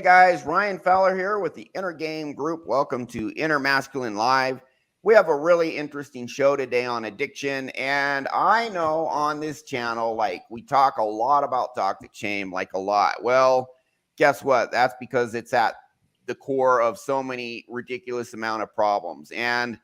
guys, Ryan Fowler here with the Inner Game Group. Welcome to Inner Masculine Live. We have a really interesting show today on addiction, and I know on this channel, like, we talk a lot about toxic shame, like a lot. Well, guess what? That's because it's at the core of so many ridiculous amount of problems. And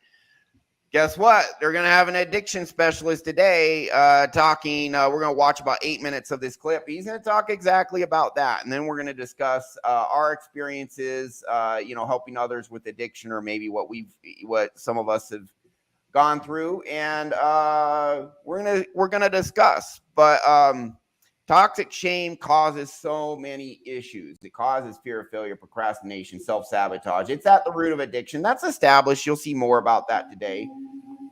guess what? They're going to have an addiction specialist today talking. We're going to watch about 8 minutes of this clip. He's going to talk exactly about that. And then we're going to discuss our experiences, helping others with addiction, or maybe what some of us have gone through. And we're going to discuss. But toxic shame causes so many issues. It causes fear of failure, procrastination, self-sabotage. It's at the root of addiction. That's established. You'll see more about that today.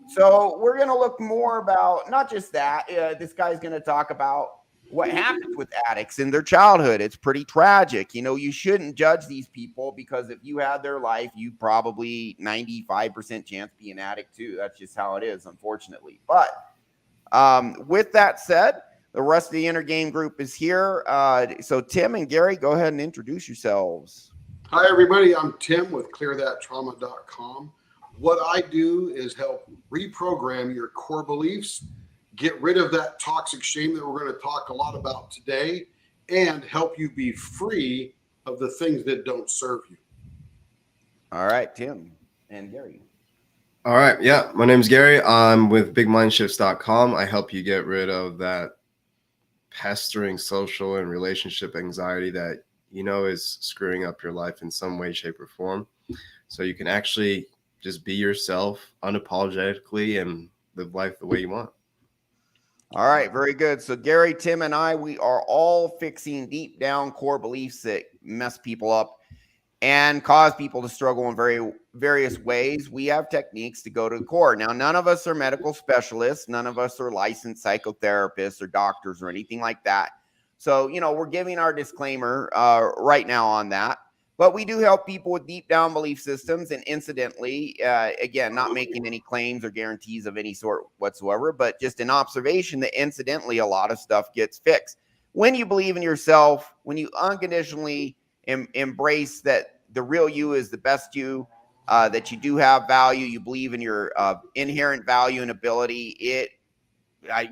So we're going to look more about not just that. This guy's going to talk about what happens with addicts in their childhood. It's pretty tragic. You shouldn't judge these people, because if you had their life, you probably 95% chance be an addict too. That's just how it is, unfortunately. But with that said, the rest of the Inner Game Group is here. So Tim and Gary, go ahead and introduce yourselves. Hi, everybody. I'm Tim with clearthattrauma.com. What I do is help reprogram your core beliefs, get rid of that toxic shame that we're going to talk a lot about today, and help you be free of the things that don't serve you. All right, Tim and Gary. All right. Yeah. My name's Gary. I'm with bigmindshifts.com. I help you get rid of that pestering social and relationship anxiety that is screwing up your life in some way, shape, or form, so you can actually just be yourself unapologetically and live life the way you want. All right, very good. So Gary, Tim, and I, we are all fixing deep down core beliefs that mess people up and cause people to struggle in various ways. We have techniques to go to the core. Now, none of us are medical specialists. None of us are licensed psychotherapists or doctors or anything like that. So, we're giving our disclaimer right now on that. But we do help people with deep down belief systems. And incidentally, again, not making any claims or guarantees of any sort whatsoever, but just an observation that incidentally, a lot of stuff gets fixed. When you believe in yourself, when you unconditionally embrace that the real you is the best you, that you do have value, you believe in your inherent value and ability,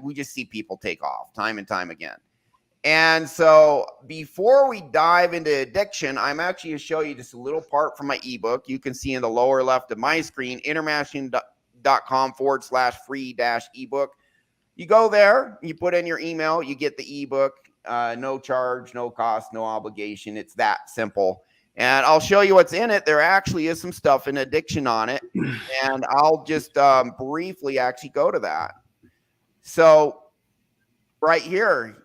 we just see people take off time and time again. And so before we dive into addiction, I'm actually going to show you just a little part from my ebook. You can see in the lower left of my screen, innermasculine.com/free-ebook. You go there, you put in your email, you get the ebook, no charge, no cost, no obligation. It's that simple. And I'll show you what's in it. There actually is some stuff in addiction on it. And I'll just briefly actually go to that. So right here,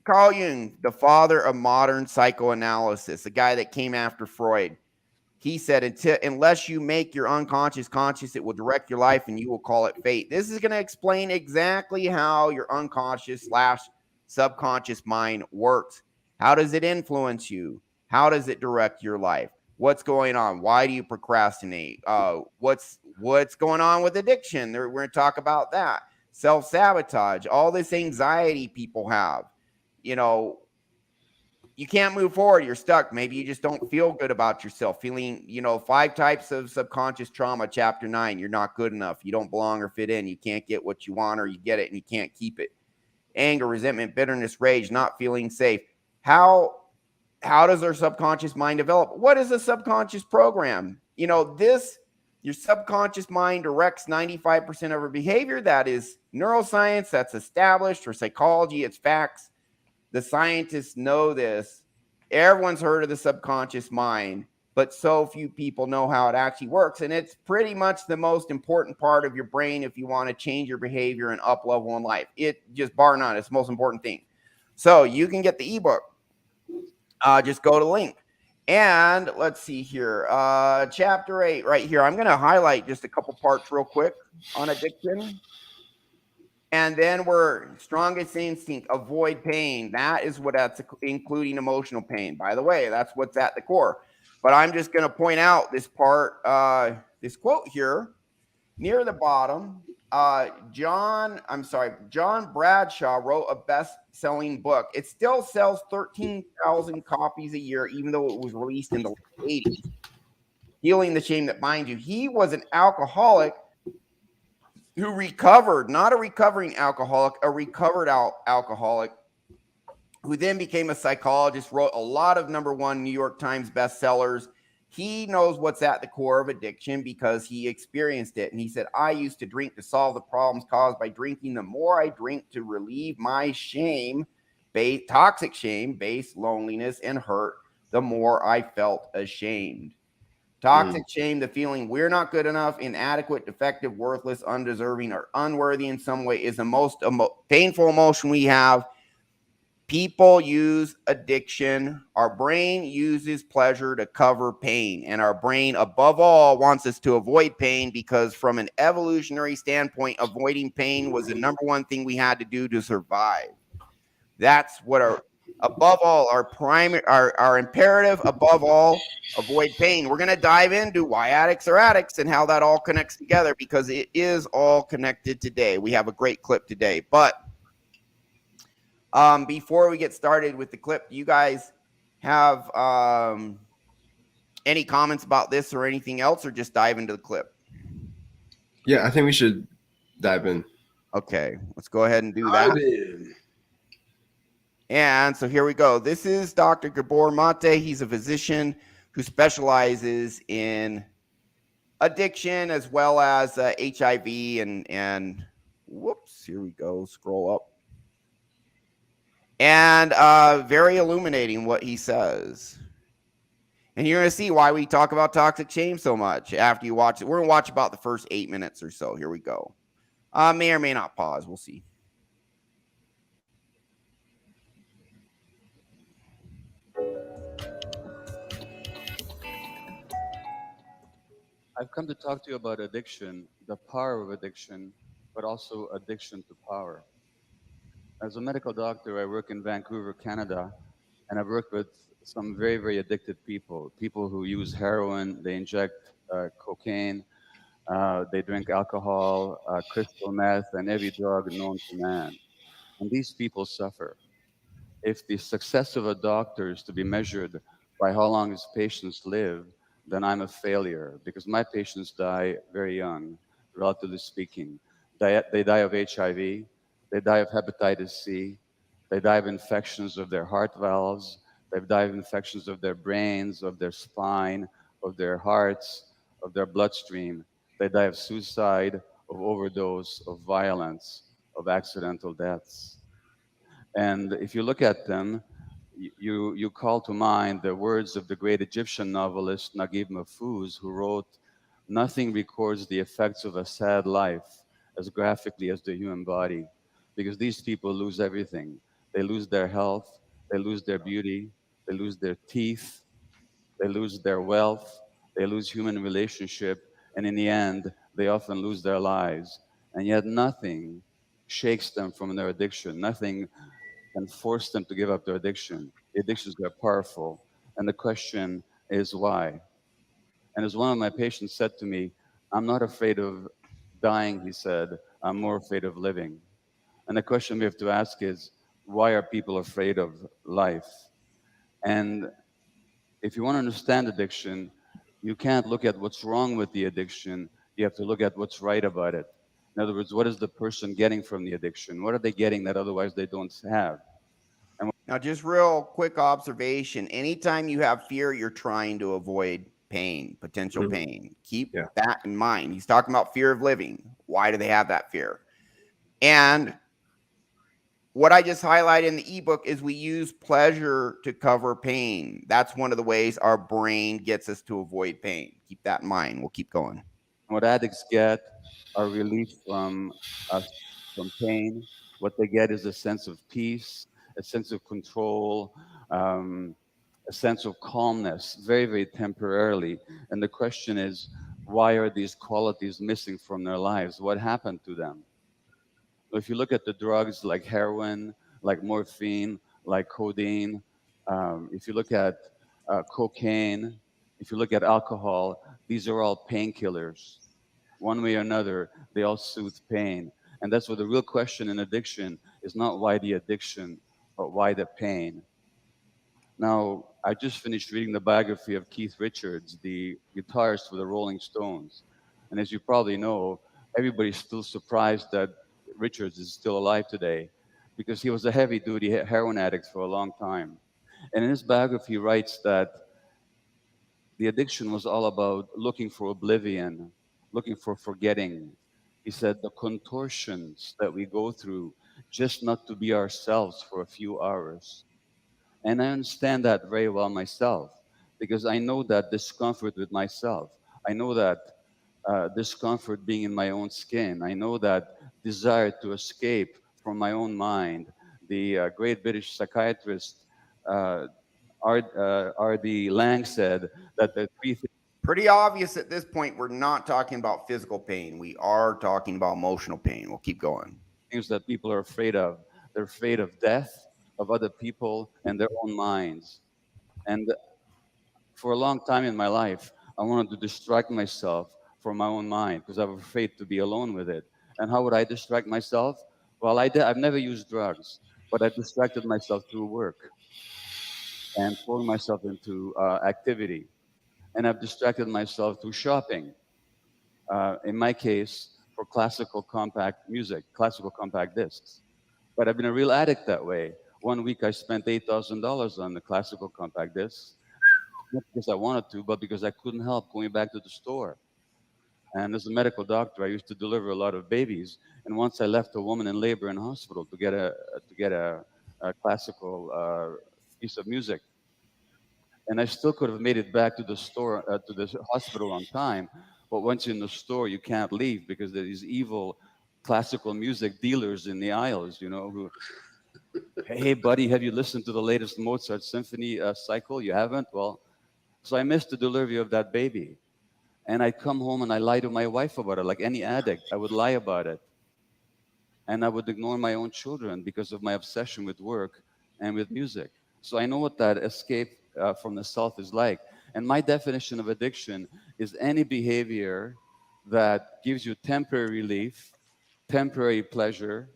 Carl Jung, the father of modern psychoanalysis, the guy that came after Freud, he said, unless you make your unconscious conscious, it will direct your life and you will call it fate. This is going to explain exactly how your unconscious/subconscious mind works. How does it influence you? How does it direct your life? What's going on? Why do you procrastinate? What's going on with addiction? We're going to talk about that. Self-sabotage, all this anxiety people have. You can't move forward. You're stuck. Maybe you just don't feel good about yourself. Feeling, 5 types of subconscious trauma, chapter 9. You're not good enough. You don't belong or fit in. You can't get what you want, or you get it and you can't keep it. Anger, resentment, bitterness, rage, not feeling safe. How does our subconscious mind develop? What is a subconscious program? Your subconscious mind directs 95% of our behavior. That is neuroscience. That's established. For psychology, it's facts. The scientists know this. Everyone's heard of the subconscious mind, but so few people know how it actually works. And it's pretty much the most important part of your brain if you want to change your behavior and up level in life. It just bar none. It's the most important thing. So you can get the ebook. Just go to the link. And let's see here, chapter 8 right here. I'm going to highlight just a couple parts real quick on addiction. And then we're strongest instinct, avoid pain. That is what that's including emotional pain. By the way, that's what's at the core. But I'm just going to point out this part, this quote here near the bottom. John Bradshaw wrote a best-selling book. It still sells 13,000 copies a year, even though it was released in the late 80s. Healing the Shame That Binds You. He was an alcoholic who recovered, not a recovering alcoholic, a recovered alcoholic, who then became a psychologist, wrote a lot of #1 New York Times bestsellers. He knows what's at the core of addiction because he experienced it. And he said, I used to drink to solve the problems caused by drinking. The more I drink to relieve my shame, toxic shame, based loneliness and hurt, the more I felt ashamed. Toxic shame, the feeling we're not good enough, inadequate, defective, worthless, undeserving, or unworthy in some way, is the most painful emotion we have. People use addiction. Our brain uses pleasure to cover pain. And our brain, above all, wants us to avoid pain because, from an evolutionary standpoint, avoiding pain was the #1 thing we had to do to survive. That's what above all, our imperative, above all, avoid pain. We're going to dive into why addicts are addicts and how that all connects together, because it is all connected today. We have a great clip today. But before we get started with the clip, do you guys have any comments about this or anything else, or just dive into the clip? Yeah, I think we should dive in. Okay, let's go ahead and do that. And so here we go. This is Dr. Gabor Maté. He's a physician who specializes in addiction as well as HIV and whoops, here we go. Scroll up. And very illuminating what he says. And you're going to see why we talk about toxic shame so much after you watch it. We're going to watch about the first 8 minutes or so. Here we go. May or may not pause. We'll see. I've come to talk to you about addiction, the power of addiction, but also addiction to power. As a medical doctor, I work in Vancouver, Canada, and I've worked with some very, very addicted people who use heroin, they inject cocaine, they drink alcohol, crystal meth, and every drug known to man. And these people suffer. If the success of a doctor is to be measured by how long his patients live, then I'm a failure because my patients die very young, relatively speaking. They die of HIV, they die of hepatitis C, they die of infections of their heart valves, they die of infections of their brains, of their spine, of their hearts, of their bloodstream. They die of suicide, of overdose, of violence, of accidental deaths. And if you look at them, you call to mind the words of the great Egyptian novelist Naguib Mahfouz, who wrote, "Nothing records the effects of a sad life as graphically as the human body," because these people lose everything. They lose their health, they lose their beauty, they lose their teeth, they lose their wealth, they lose human relationship, and in the end, they often lose their lives. And yet nothing shakes them from their addiction. Nothing and force them to give up their addiction. The addictions are powerful. And the question is why? And as one of my patients said to me, I'm not afraid of dying, he said, I'm more afraid of living. And the question we have to ask is, why are people afraid of life? And if you want to understand addiction, you can't look at what's wrong with the addiction. You have to look at what's right about it. In other words, what is the person getting from the addiction? What are they getting that otherwise they don't have? Now, just real quick observation. Anytime you have fear, you're trying to avoid pain, potential pain. Keep that in mind. He's talking about fear of living. Why do they have that fear? And what I just highlighted in the ebook is we use pleasure to cover pain. That's one of the ways our brain gets us to avoid pain. Keep that in mind. We'll keep going. What addicts get are relief from pain. What they get is a sense of peace, a sense of control, a sense of calmness, very, very temporarily. And the question is, why are these qualities missing from their lives? What happened to them? If you look at the drugs like heroin, like morphine, like codeine, if you look at cocaine, if you look at alcohol, these are all painkillers. One way or another, they all soothe pain. And that's what the real question in addiction is, not why the addiction, but why the pain. Now, I just finished reading the biography of Keith Richards, the guitarist for the Rolling Stones. And as you probably know, everybody's still surprised that Richards is still alive today because he was a heavy duty heroin addict for a long time. And in his biography, he writes that the addiction was all about looking for oblivion, looking for forgetting. He said the contortions that we go through just not to be ourselves for a few hours. And I understand that very well myself because I know that discomfort with myself. I know that discomfort being in my own skin. I know that desire to escape from my own mind. The great British psychiatrist uh, R.D. Lang said that the three Pretty obvious at this point, we're not talking about physical pain. We are talking about emotional pain. We'll keep going. things that people are afraid of. They're afraid of death, of other people, and their own minds. And for a long time in my life, I wanted to distract myself from my own mind because I was afraid to be alone with it. And how would I distract myself? Well, I've never used drugs, but I distracted myself through work and throwing myself into activity. And I've distracted myself through shopping. In my case, for classical compact music, classical compact discs. But I've been a real addict that way. One week I spent $8,000 on the classical compact discs, not because I wanted to, but because I couldn't help going back to the store. And as a medical doctor, I used to deliver a lot of babies. And once I left a woman in labor in hospital to get a classical piece of music, and I still could have made it back to the store, to the hospital on time. But once you're in the store, you can't leave because there are these evil classical music dealers in the aisles, who, hey, buddy, have you listened to the latest Mozart symphony cycle? You haven't? Well, so I missed the delivery of that baby. And I'd come home and I lie to my wife about it, like any addict. I would lie about it. And I would ignore my own children because of my obsession with work and with music. So I know what that escape from the self is like. And my definition of addiction is any behavior that gives you temporary relief, temporary pleasure,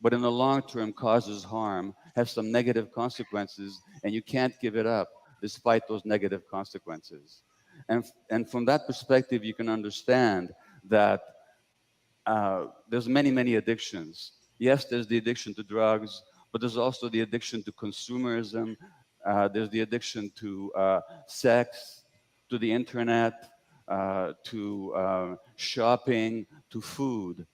but in the long term causes harm, has some negative consequences, and you can't give it up despite those negative consequences. And from that perspective, you can understand that there's many addictions. Yes, there's the addiction to drugs, but there's also the addiction to consumerism. There's the addiction to sex, to the internet, to shopping, to food.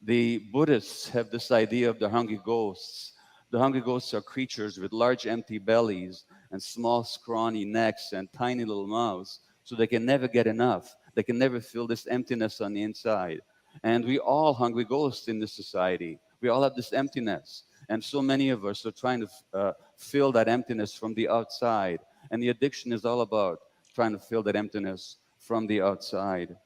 The Buddhists have this idea of the hungry ghosts. The hungry ghosts are creatures with large empty bellies and small scrawny necks and tiny little mouths, so they can never get enough. They can never feel this emptiness on the inside. And we all hungry ghosts in this society. We all have this emptiness. And so many of us are trying to fill that emptiness from the outside. And the addiction is all about trying to fill that emptiness from the outside.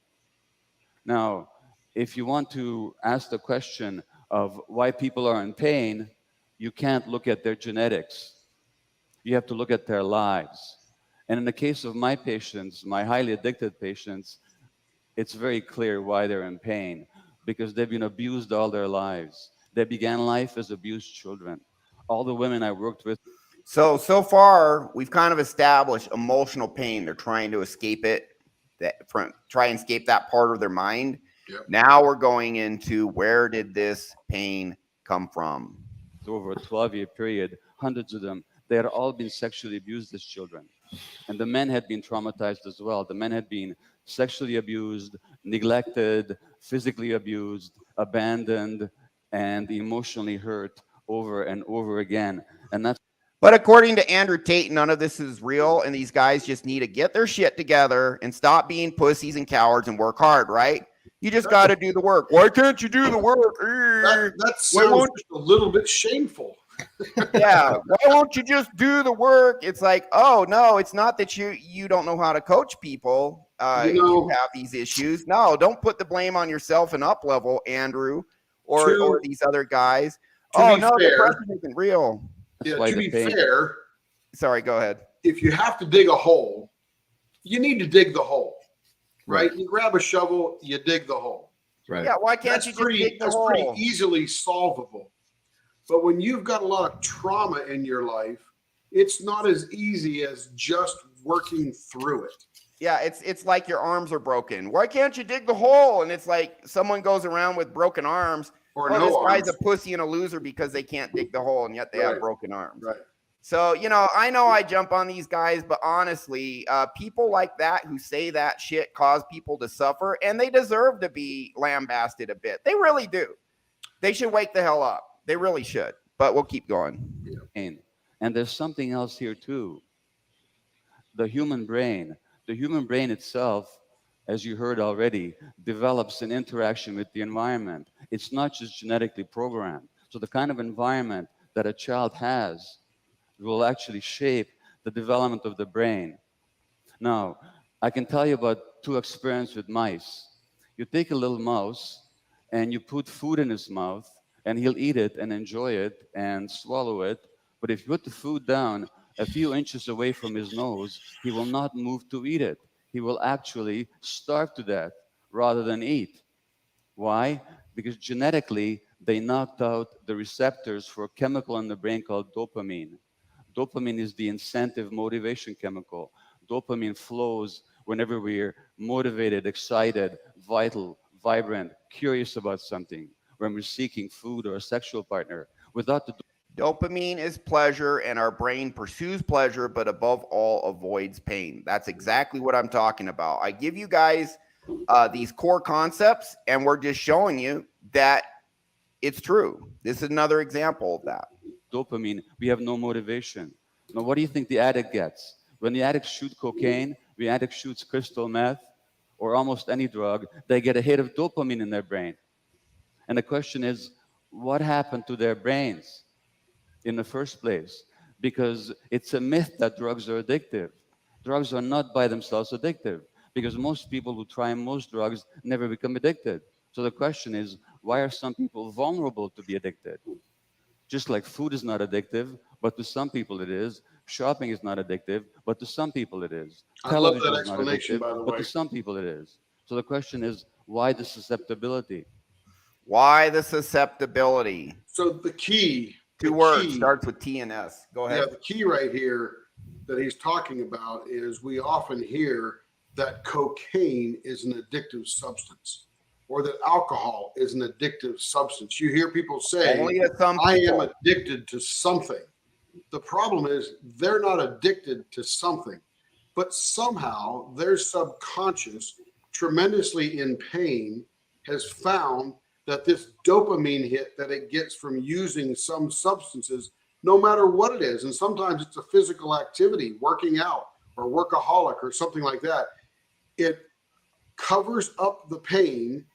Now, if you want to ask the question of why people are in pain, you can't look at their genetics. You have to look at their lives. And in the case of my patients, my highly addicted patients, it's very clear why they're in pain because they've been abused all their lives. They began life as abused children. All the women I worked with. So far, we've kind of established emotional pain. They're trying to escape it, try and escape that part of their mind. Yep. Now we're going into where did this pain come from? Over a 12-year period, hundreds of them, they had all been sexually abused as children. And the men had been traumatized as well. The men had been sexually abused, neglected, physically abused, abandoned, and emotionally hurt over and over again. And that's. But according to Andrew Tate, none of this is real, and these guys just need to get their shit together and stop being pussies and cowards and work hard, right? You just got to do the work. Why can't you do the work? That sounds just a little bit shameful. Yeah, why won't you just do the work? It's like, oh no, it's not that you don't know how to coach people. You have these issues. No, don't put the blame on yourself and up level, Andrew, or these other guys. Oh no, the depression isn't real. Yeah, to be fair, sorry, go ahead. If you have to dig a hole, you need to dig the hole. right? You grab a shovel, you dig the hole. Right. Yeah, why can't you just dig the That's pretty hole? easily solvable. But when you've got a lot of trauma in your life, it's not as easy as just working through it. Yeah, it's like your arms are broken. Why can't you dig the hole? And it's like someone goes around with broken arms. Or Oh, no this guy's arms. a pussy and a loser because they can't dig the hole, and yet they have Right. broken arms. Right. So, you know I jump on these guys, but honestly, people like that who say that shit cause people to suffer, and they deserve to be lambasted a bit. They really do. They should wake the hell up. They really should. But we'll keep going. And there's something else here too. The human brain itself, as you heard already, develops an interaction with the environment. It's not just genetically programmed. So the kind of environment that a child has will actually shape the development of the brain. Now, I can tell you about 2 experiences with mice. You take a little mouse and you put food in his mouth, and he'll eat it and enjoy it and swallow it. But if you put the food down a few inches away from his nose, he will not move to eat it. He will actually starve to death rather than eat. Why? Because genetically, they knocked out the receptors for a chemical in the brain called dopamine. Dopamine is the incentive motivation chemical. Dopamine flows whenever we're motivated, excited, vital, vibrant, curious about something, when we're seeking food or a sexual partner. Without the Dopamine is pleasure, and our brain pursues pleasure, but above all, avoids pain. That's exactly what I'm talking about. I give you guys these core concepts, and we're just showing you that it's true. This is another example of that. dopamine, we have no motivation. Now, what do you think the addict gets? When the addict shoots cocaine, the addict shoots crystal meth, or almost any drug, they get a hit of dopamine in their brain. And the question is, what happened to their brains in the first place? Because it's a myth that drugs are addictive. Drugs are not by themselves addictive, because most people who try most drugs never become addicted. So the question is, why are some people vulnerable to be addicted? Just like food is not addictive, but to some people it is. Shopping is not addictive, but to some people it is. I love Television that is not explanation, addictive, by the but way. to some people it is. So the question is, why the susceptibility? Why the susceptibility? So the key, 2 words, starts with T and S. Go ahead. yeah, the key right here that he's talking about is we often hear that cocaine is an addictive substance, or that alcohol is an addictive substance. You hear people say, Only to some I people. am addicted to something. The problem is they're not addicted to something, but somehow their subconscious, tremendously in pain, has found that this dopamine hit that it gets from using some substances, no matter what it is, and sometimes it's a physical activity, working out or workaholic or something like that, it covers up the pain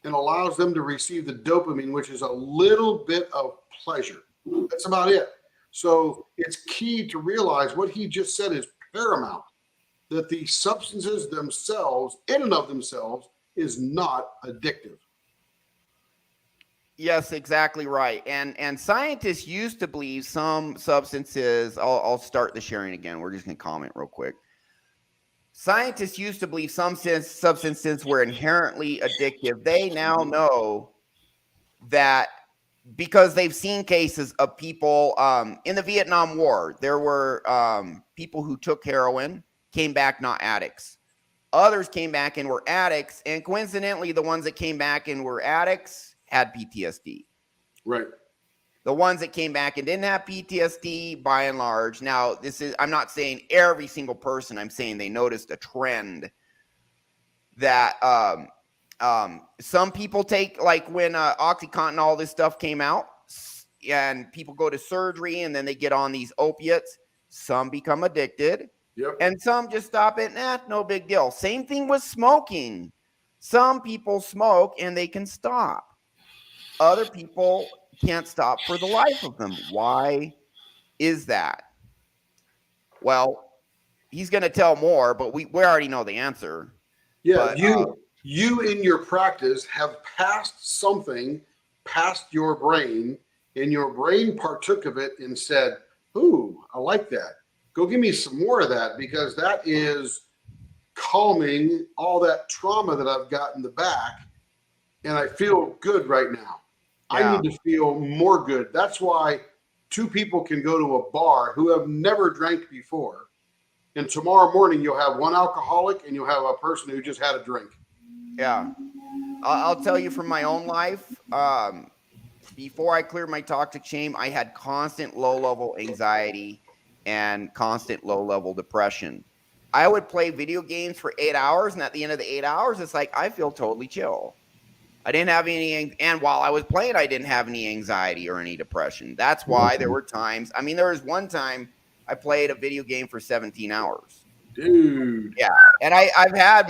and allows them to receive the dopamine, which is a little bit of pleasure. That's about it. So it's key to realize what he just said is paramount, that the substances themselves, in and of themselves, is not addictive. Yes, exactly right. And scientists used to believe some substances. I'll start the sharing again. We're just gonna comment real quick. Scientists used to believe some substances were inherently addictive. They now know that because they've seen cases of people in the Vietnam War. There were people who took heroin, came back not addicts. Others came back and were addicts, and coincidentally, the ones that came back and were addicts had PTSD. Right. The ones that came back and didn't have PTSD, by and large. Now, I'm not saying every single person. I'm saying they noticed a trend that some people take, like when OxyContin, all this stuff came out, and people go to surgery and then they get on these opiates. Some become addicted. Yep. And some just stop it. No big deal. Same thing with smoking. Some people smoke and they can stop. Other people can't stop for the life of them. Why is that? Well, he's going to tell more, but we already know the answer. Yeah, But, you in your practice have passed something past your brain, and your brain partook of it and said, ooh, I like that. Go give me some more of that, because that is calming all that trauma that I've got in the back, and I feel good right now. I Yeah. need to feel more good. That's why two people can go to a bar who have never drank before, and tomorrow morning you'll have one alcoholic and you'll have a person who just had a drink. Yeah. I'll tell you from my own life. Before I cleared my toxic shame, I had constant low-level anxiety and constant low-level depression. I would play video games for 8 hours, and at the end of the 8 hours, it's like I feel totally chill. I didn't have any, and while I was playing, I didn't have any anxiety or any depression. That's why there were times. I mean, there was one time I played a video game for 17 hours. Dude. Yeah, and I've had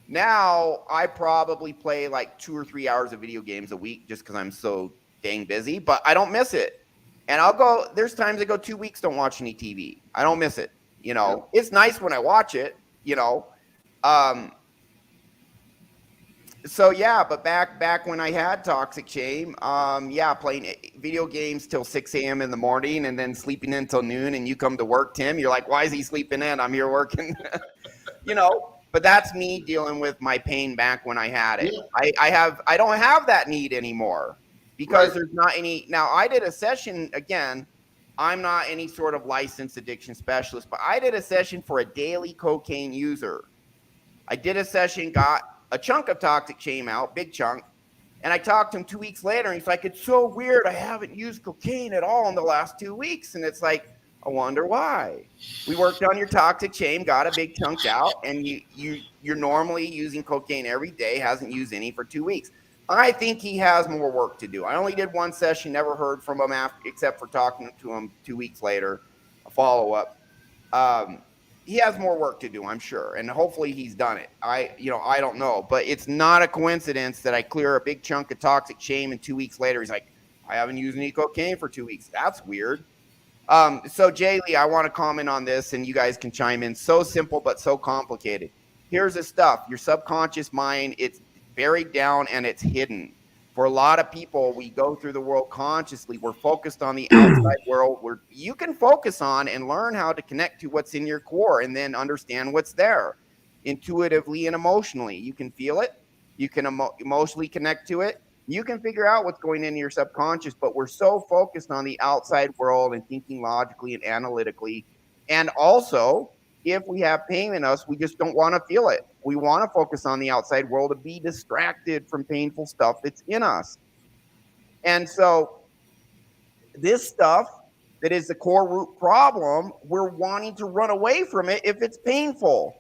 now I probably play like 2 or 3 hours of video games a week just because I'm so dang busy, but I don't miss it. And there's times I go 2 weeks, don't watch any TV. I don't miss it. It's nice when I watch it, So yeah, but back when I had toxic shame, playing video games till 6 a.m. in the morning and then sleeping until noon, and you come to work, Tim, you're like, why is he sleeping in? I'm here working. But that's me dealing with my pain back when I had it. Yeah. I don't have that need anymore because Right. there's not any. Now I did a session again. I'm not any sort of licensed addiction specialist, but I did a session for a daily cocaine user. I did a session, got a chunk of toxic shame out, big chunk. And I talked to him 2 weeks later, and he's like, it's so weird. I haven't used cocaine at all in the last 2 weeks. And it's like, I wonder why. We worked on your toxic shame, got a big chunk out, and you're normally using cocaine every day, hasn't used any for 2 weeks. I think he has more work to do. I only did one session, never heard from him except for talking to him 2 weeks later, a follow-up. He has more work to do, I'm sure, and hopefully he's done it. I don't know, but it's not a coincidence that I clear a big chunk of toxic shame, and 2 weeks later he's like, I haven't used any cocaine for 2 weeks. That's weird. So Jay Lee, I want to comment on this, and you guys can chime in. So simple, but so complicated. Here's the stuff: your subconscious mind, it's buried down and it's hidden. For a lot of people, we go through the world consciously. We're focused on the outside world where you can focus on and learn how to connect to what's in your core and then understand what's there intuitively and emotionally. You can feel it. You can emotionally connect to it. You can figure out what's going into your subconscious, but we're so focused on the outside world and thinking logically and analytically. And also, if we have pain in us, we just don't want to feel it. We want to focus on the outside world to be distracted from painful stuff that's in us. And so this stuff that is the core root problem, we're wanting to run away from it if it's painful.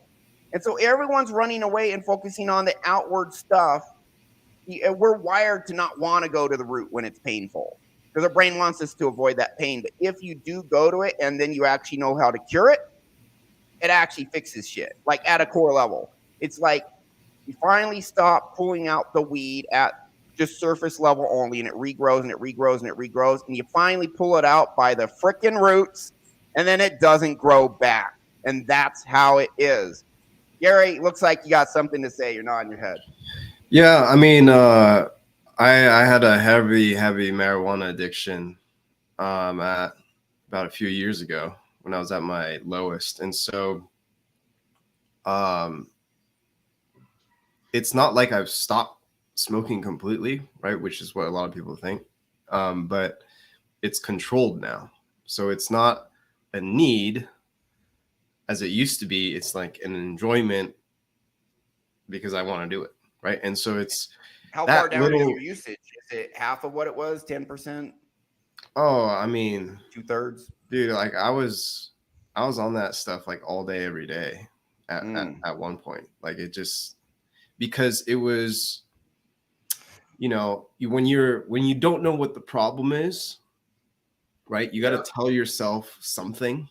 And so everyone's running away and focusing on the outward stuff. We're wired to not want to go to the root when it's painful because our brain wants us to avoid that pain. But if you do go to it and then you actually know how to cure it, it actually fixes shit, like at a core level. It's like you finally stop pulling out the weed at just surface level only, and it regrows and it regrows and it regrows, and you finally pull it out by the frickin' roots, and then it doesn't grow back. And that's how it is. Gary, looks like you got something to say. You're nodding your head. Yeah, I mean, I had a heavy marijuana addiction at about a few years ago when I was at my lowest. And so it's not like I've stopped smoking completely, right? Which is what a lot of people think. But it's controlled now. So it's not a need as it used to be. It's like an enjoyment because I want to do it, right? And so it's how far down is your usage? Is it half of what it was? 10%? Oh, I mean, 2/3. Dude, like I was on that stuff like all day, every day at one point. Like it just, because it was, when you don't know what the problem is, right? You got to tell yourself something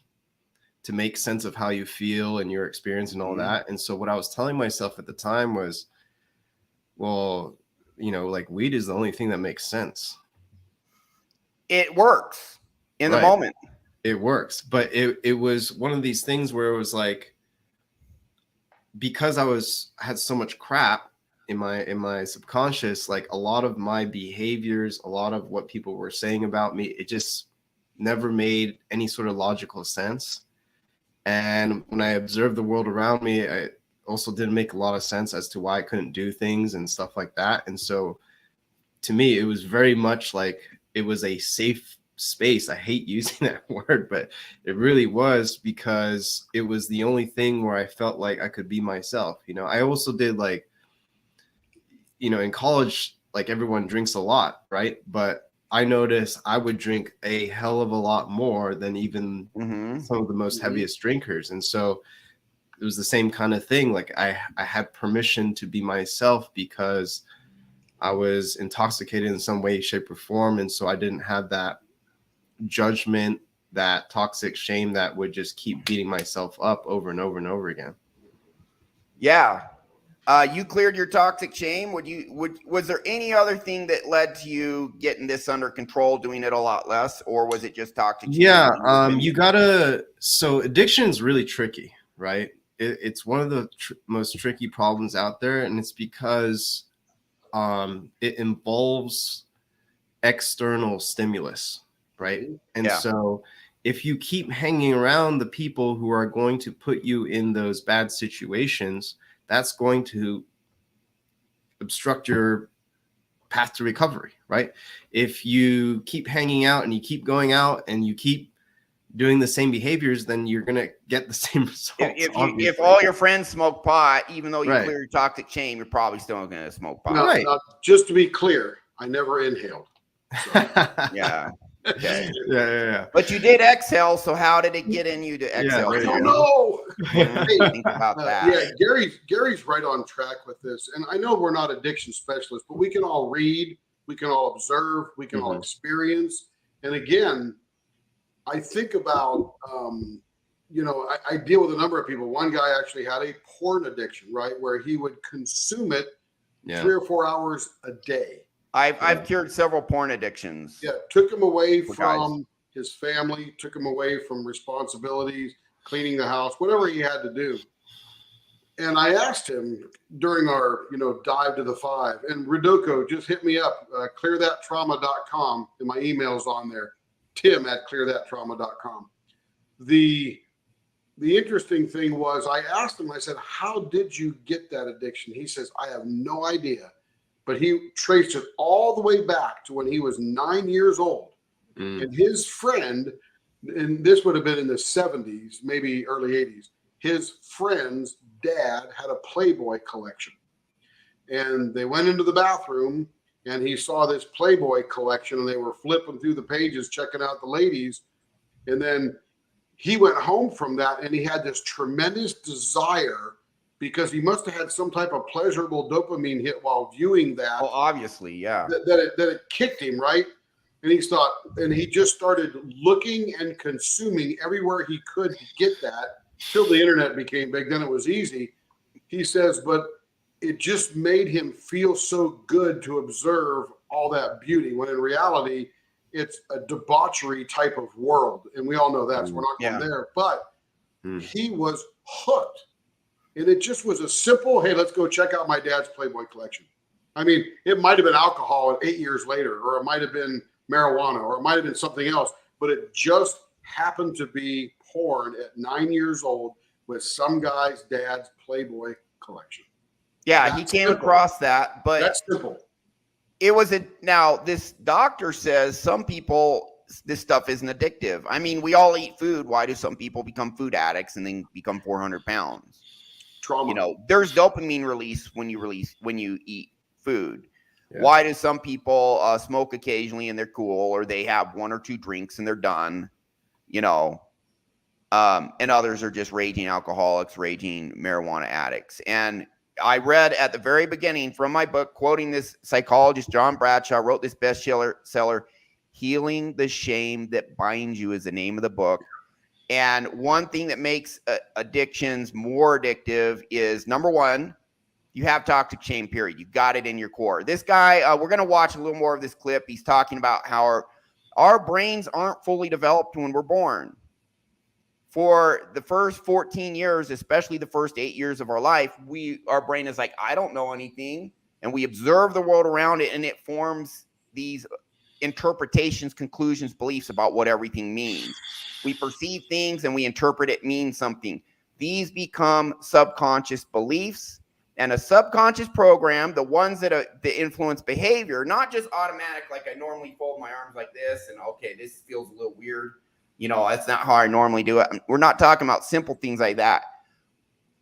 to make sense of how you feel and your experience and all that. And so what I was telling myself at the time was, well, like weed is the only thing that makes sense. It works in the moment. It works. But it was one of these things where it was like, because I had so much crap in my subconscious, like a lot of my behaviors, a lot of what people were saying about me, it just never made any sort of logical sense. And when I observed the world around me, I also didn't make a lot of sense as to why I couldn't do things and stuff like that. And so to me, it was very much like it was a safe space. I hate using that word, but it really was, because it was the only thing where I felt like I could be myself. You know, I also did, like, you know, in college, like, everyone drinks a lot, right? But I noticed I would drink a hell of a lot more than even some of the most heaviest drinkers. And so it was the same kind of thing. Like, I had permission to be myself because I was intoxicated in some way, shape, or form. And so I didn't have that judgment, that toxic shame that would just keep beating myself up over and over and over again. Yeah. You cleared your toxic shame. Was there any other thing that led to you getting this under control, doing it a lot less, or was it just toxic shame? Yeah. So addiction is really tricky, right? It's one of the most tricky problems out there. And it's because it involves external stimulus, right? And so if you keep hanging around the people who are going to put you in those bad situations, that's going to obstruct your path to recovery, right? If you keep hanging out and you keep going out and you keep doing the same behaviors, then you're going to get the same results. If all your friends smoke pot, even though you Right. clear your toxic shame, you're probably still going to smoke pot. Now, Right. now, just to be clear, I never inhaled. So. Yeah. Okay. Yeah. But you did exhale, so how did it get in you to exhale? there I you don't go. know. Think about that. Yeah, Gary's right on track with this. And I know we're not addiction specialists, but we can all read, we can all observe, we can all experience. And again, I think about, I deal with a number of people. One guy actually had a porn addiction, right? Where he would consume it 3 or 4 hours a day. I've cured several porn addictions. Yeah, took him away from his family, took him away from responsibilities, cleaning the house, whatever he had to do. And I asked him during our, dive to the 5, and Rodoko, just hit me up, clearthattrauma.com, and my email's on there, tim@clearthattrauma.com. The interesting thing was I asked him, I said, how did you get that addiction? He says, I have no idea. But he traced it all the way back to when he was 9 years old. And his friend, and this would have been in the 70s, maybe early 80s, his friend's dad had a Playboy collection. And they went into the bathroom and he saw this Playboy collection and they were flipping through the pages, checking out the ladies. And then he went home from that and he had this tremendous desire, because he must have had some type of pleasurable dopamine hit while viewing that. Oh, obviously, yeah. That it kicked him, right? And he just started looking and consuming everywhere he could to get that till the internet became big. Then it was easy. He says, but it just made him feel so good to observe all that beauty, when in reality, it's a debauchery type of world. And we all know that, so we're not going there. But he was hooked. And it just was a simple, hey, let's go check out my dad's Playboy collection. I mean, it might have been alcohol 8 years later, or it might have been marijuana, or it might have been something else, but it just happened to be porn at 9 years old with some guy's dad's Playboy collection. Yeah, that's he came across that, but that's simple. It was now this doctor says some people, this stuff isn't addictive. I mean, we all eat food. Why do some people become food addicts and then become 400 pounds? Trauma. There's dopamine release when you eat food. Yeah. Why do some people smoke occasionally and they're cool, or they have 1 or 2 drinks and they're done, and others are just raging alcoholics, raging marijuana addicts. And I read at the very beginning from my book, quoting this psychologist, John Bradshaw, wrote this bestseller, Healing the Shame That Binds You is the name of the book. And one thing that makes addictions more addictive is, number one, you have toxic shame, period. You got it in your core. This guy, we're going to watch a little more of this clip. He's talking about how our brains aren't fully developed when we're born. For the first 14 years, especially the first 8 years of our life, our brain is like, I don't know anything. And we observe the world around it, and it forms these interpretations, conclusions, beliefs about what everything means. We perceive things and we interpret it means something. These become subconscious beliefs. And a subconscious program, the ones that influence behavior, not just automatic, like I normally fold my arms like this and okay, this feels a little weird. You know, that's not how I normally do it. We're not talking about simple things like that.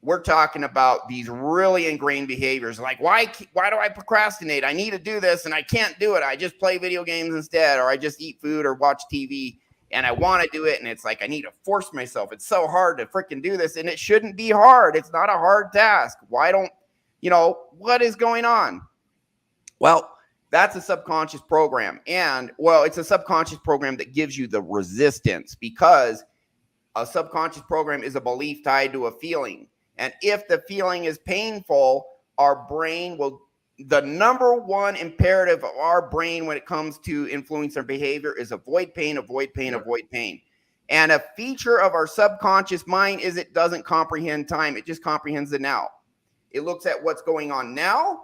We're talking about these really ingrained behaviors. Like, why do I procrastinate? I need to do this and I can't do it. I just play video games instead, or I just eat food or watch TV and I want to do it. And it's like, I need to force myself. It's so hard to freaking do this. And it shouldn't be hard. It's not a hard task. What is going on? Well, that's a subconscious program. And it's a subconscious program that gives you the resistance, because a subconscious program is a belief tied to a feeling. And if the feeling is painful, our brain the number one imperative of our brain when it comes to influencing our behavior is avoid pain, avoid pain, avoid pain. And a feature of our subconscious mind is it doesn't comprehend time. It just comprehends the now. It looks at what's going on now,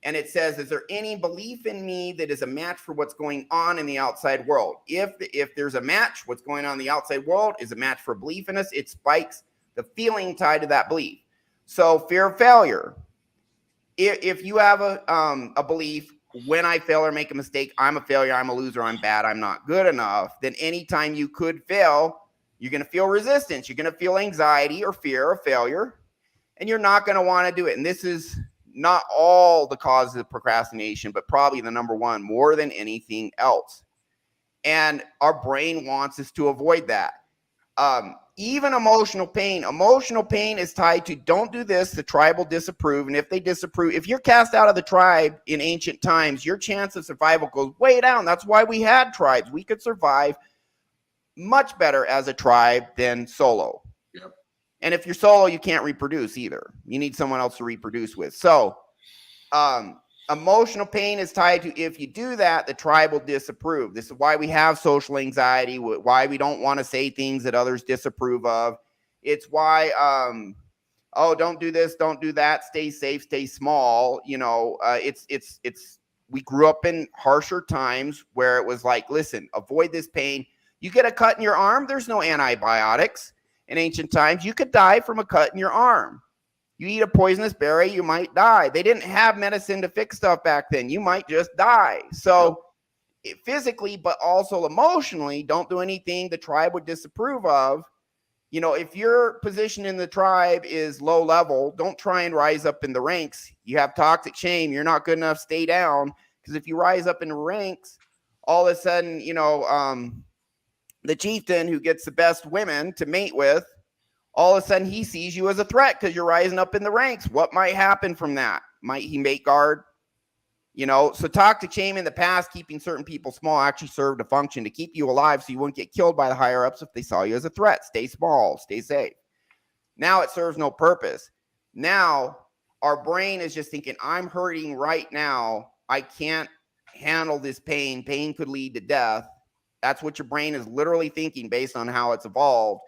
and it says, is there any belief in me that is a match for what's going on in the outside world? If there's a match, what's going on in the outside world is a match for belief in us. It spikes the feeling tied to that belief. So fear of failure. If you have a belief, when I fail or make a mistake, I'm a failure, I'm a loser, I'm bad, I'm not good enough, then anytime you could fail, you're going to feel resistance. You're going to feel anxiety or fear of failure. And you're not going to want to do it. And this is not all the causes of procrastination, but probably the number one more than anything else. And our brain wants us to avoid that. Even emotional pain is tied to don't do this, the tribe will disapprove. And if they disapprove, if you're cast out of the tribe in ancient times, your chance of survival goes way down. That's why we had tribes. We could survive much better as a tribe than solo. Yep. And if you're solo, you can't reproduce either. You need someone else to reproduce with. So emotional pain is tied to, if you do that, the tribe will disapprove. This is why we have social anxiety, why we don't want to say things that others disapprove of. It's why, don't do this, don't do that, stay safe, stay small. We grew up in harsher times where it was like, listen, avoid this pain. You get a cut in your arm, there's no antibiotics. In ancient times, you could die from a cut in your arm. You eat a poisonous berry, you might die. They didn't have medicine to fix stuff back then. You might just die. So physically, but also emotionally, don't do anything the tribe would disapprove of. If your position in the tribe is low level, don't try and rise up in the ranks. You have toxic shame. You're not good enough, stay down. Because if you rise up in the ranks, all of a sudden, the chieftain who gets the best women to mate with, all of a sudden he sees you as a threat because you're rising up in the ranks. What might happen from that? Might he mate guard? So toxic shame in the past, keeping certain people small, actually served a function to keep you alive so you wouldn't get killed by the higher ups if they saw you as a threat. Stay small, stay safe. Now it serves no purpose. Now our brain is just thinking, I'm hurting right now. I can't handle this pain. Pain could lead to death. That's what your brain is literally thinking based on how it's evolved.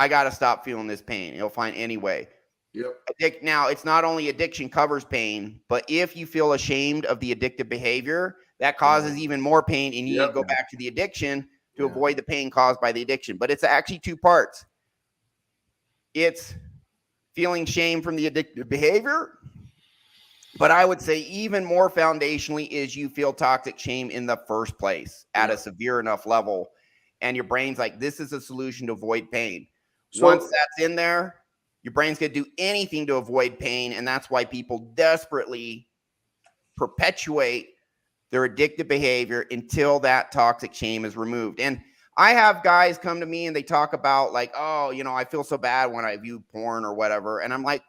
I got to stop feeling this pain. You'll find any way. Yep. Now, it's not only addiction covers pain, but if you feel ashamed of the addictive behavior, that causes even more pain, and you need to go back to the addiction to avoid the pain caused by the addiction. But it's actually two parts. It's feeling shame from the addictive behavior, but I would say even more foundationally is you feel toxic shame in the first place at a severe enough level. And your brain's like, this is a solution to avoid pain. So, once that's in there, your brain's going to do anything to avoid pain. And that's why people desperately perpetuate their addictive behavior until that toxic shame is removed. And I have guys come to me and they talk about like, I feel so bad when I view porn or whatever. And I'm like,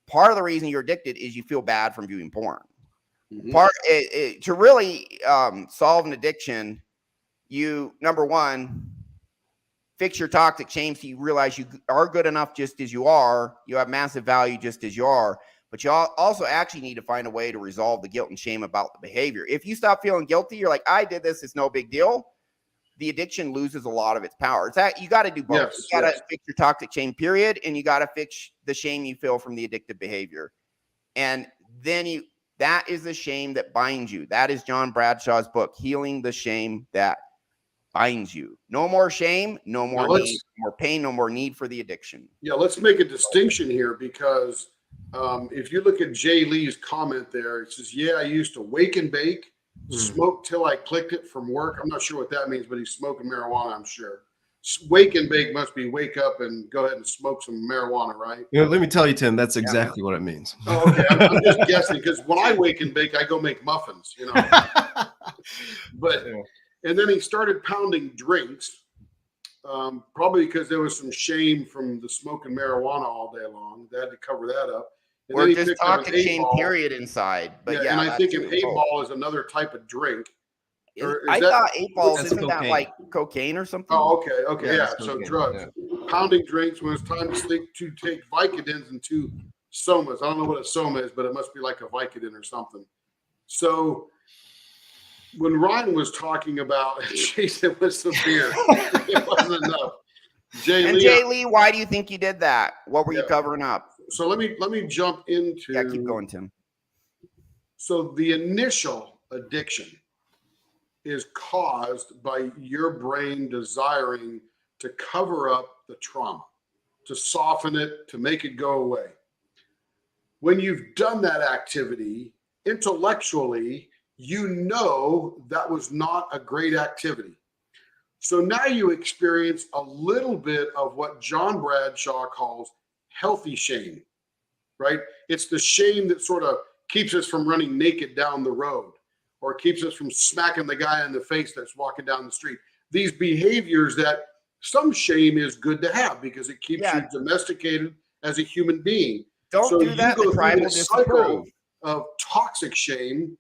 part of the reason you're addicted is you feel bad from viewing porn. Mm-hmm. To really solve an addiction, you, number one, fix your toxic shame so you realize you are good enough just as you are. You have massive value just as you are. But you also actually need to find a way to resolve the guilt and shame about the behavior. If you stop feeling guilty, you're like, I did this, it's no big deal. The addiction loses a lot of its power. It's that you got to do both. You got to fix your toxic shame, period, and you got to fix the shame you feel from the addictive behavior. And then that is the shame that binds you. That is John Bradshaw's book, Healing the Shame That binds you. No more shame, no more Now need, no more pain, no more need for the addiction. Yeah, let's make a distinction here because if you look at Jay Lee's comment there, it says, yeah, I used to wake and bake, smoke till I clicked it from work. I'm not sure what that means, but he's smoking marijuana, I'm sure. Wake and bake must be wake up and go ahead and smoke some marijuana, right? You know, let me tell you, Tim, that's exactly what it means. Oh, okay. I'm just guessing because when I wake and bake, I go make muffins, you know. But and then he started pounding drinks, probably because there was some shame from the smoking marijuana all day long. They had to cover that up. And Or then he just picked up an toxic shame eight-ball. period inside. But And I think an too. 8-ball is another type of drink. I thought 8 balls, That's isn't that cocaine. like cocaine or something? Oh, okay, yeah. that's So cocaine, drugs, pounding drinks when it's time to take Vicodins and 2 somas. I don't know what a soma is, but it must be like a Vicodin or something. So when Ryan was talking about, Jason was severe. It wasn't enough. Jay Lee, why do you think you did that? What were you covering up? So let me jump into. Yeah, keep going, Tim. So the initial addiction is caused by your brain desiring to cover up the trauma, to soften it, to make it go away. When you've done that activity, intellectually, you know that was not a great activity. So now you experience a little bit of what John Bradshaw calls healthy shame, right? It's the shame that sort of keeps us from running naked down the road, or keeps us from smacking the guy in the face that's walking down the street. These behaviors that some shame is good to have because it keeps you domesticated as a human being. Don't do that. The tribe will disapprove of toxic shame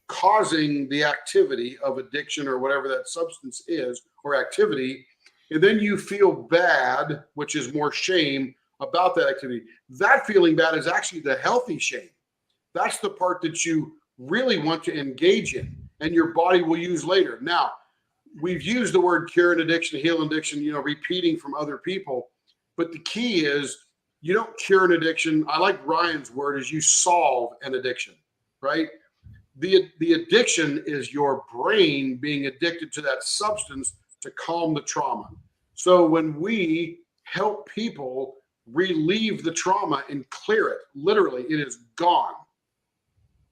causing the activity of addiction or whatever that substance is or activity. And then you feel bad, which is more shame about that activity. That feeling bad is actually the healthy shame. That's the part that you really want to engage in and your body will use later. Now, we've used the word cure an addiction, heal an addiction, repeating from other people. But the key is you don't cure an addiction. I like Ryan's word is you solve an addiction, right? The addiction is your brain being addicted to that substance to calm the trauma. So when we help people relieve the trauma and clear it, literally, it is gone.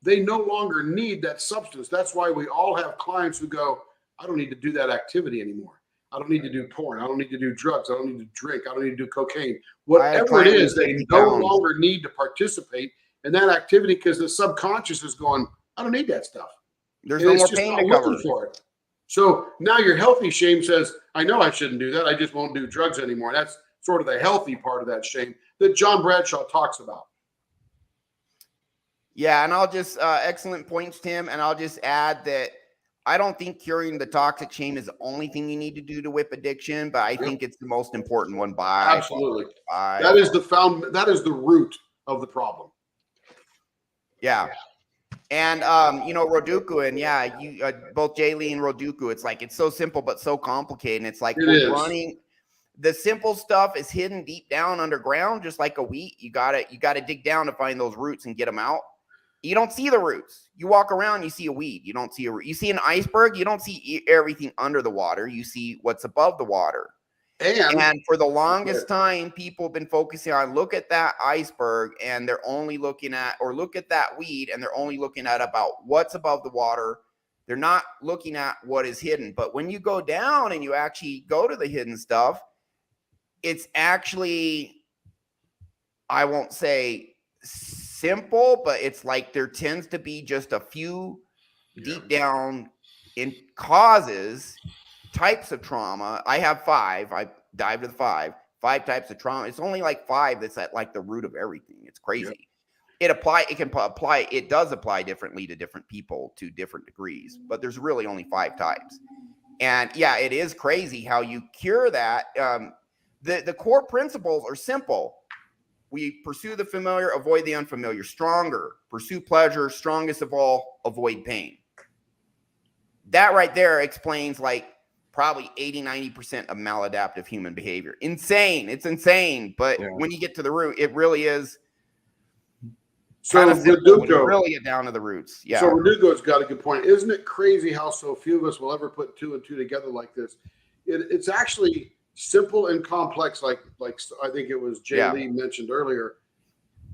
They no longer need that substance. That's why we all have clients who go, I don't need to do that activity anymore. I don't need to do porn. I don't need to do drugs. I don't need to drink. I don't need to do cocaine. Whatever it is, they no longer need to participate in that activity because the subconscious is going, I don't need that stuff. There's no more pain to cover for it. So now your healthy shame says, I know I shouldn't do that. I just won't do drugs anymore. That's sort of the healthy part of that shame that John Bradshaw talks about. Yeah, and I'll just, excellent points, Tim. And I'll just add that I don't think curing the toxic shame is the only thing you need to do to whip addiction, but I think it's the most important one by absolutely. That is the root of the problem. Yeah. And Roduku and both Jay Lee and Roduku, it's like it's so simple but so complicated. And it's like running. The simple stuff is hidden deep down underground, just like a wheat. You gotta dig down to find those roots and get them out. You don't see the roots. You walk around, you see a weed. You don't see you see an iceberg. You don't see everything under the water. You see what's above the water. And for the longest time, people have been focusing on look at that iceberg and they're only looking at, or look at that weed and they're only looking at about what's above the water. They're not looking at what is hidden. But when you go down and you actually go to the hidden stuff, it's actually, I won't say simple, but it's like there tends to be just a few deep down in causes, types of trauma. I have 5. I dived to the 5 types of trauma. It's only like 5 that's at like the root of everything. It's crazy. It does apply differently to different people to different degrees, but there's really only 5 types. And yeah, it is crazy how you cure that. The core principles are simple. We pursue the familiar, avoid the unfamiliar. Stronger, pursue pleasure. Strongest of all, avoid pain. That right there explains like probably 80-90% of maladaptive human behavior. Insane. It's insane. But when you get to the root, it really is So Kind of simple when you Reduco, really get down to the roots. Yeah. so Reduco's got a good point. Isn't it crazy how so few of us will ever put two and two together like this? It's actually simple and complex, like I think it was Jay Yeah. Lee mentioned earlier.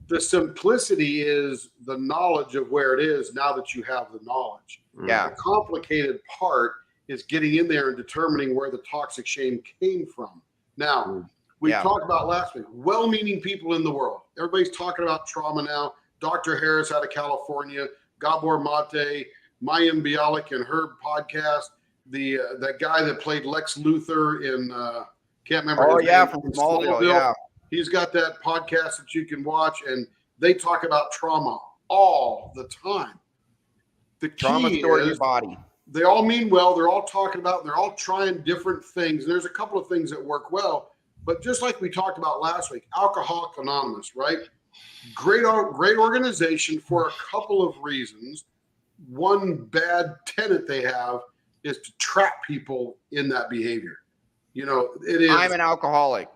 The simplicity is the knowledge of where it is now that you have the knowledge. Yeah. The complicated part is getting in there and determining where the toxic shame came from. Now, we Yeah. talked about last week, well-meaning people in the world. Everybody's talking about trauma now. Dr. Harris out of California, Gabor Maté, Mayim Bialik and her podcast, that guy that played Lex Luthor in can't remember Oh his yeah, name, from in Smallville. Yeah. He's got that podcast that you can watch, and they talk about trauma all the time. The Trauma key stored in your is body. they all mean well. They're all talking about, they're all trying different things. And there's a couple of things that work well. But just like we talked about last week, Alcoholics Anonymous, right? Great organization for a couple of reasons. One bad tenet they have is to trap people in that behavior. You know, it is. I'm an alcoholic.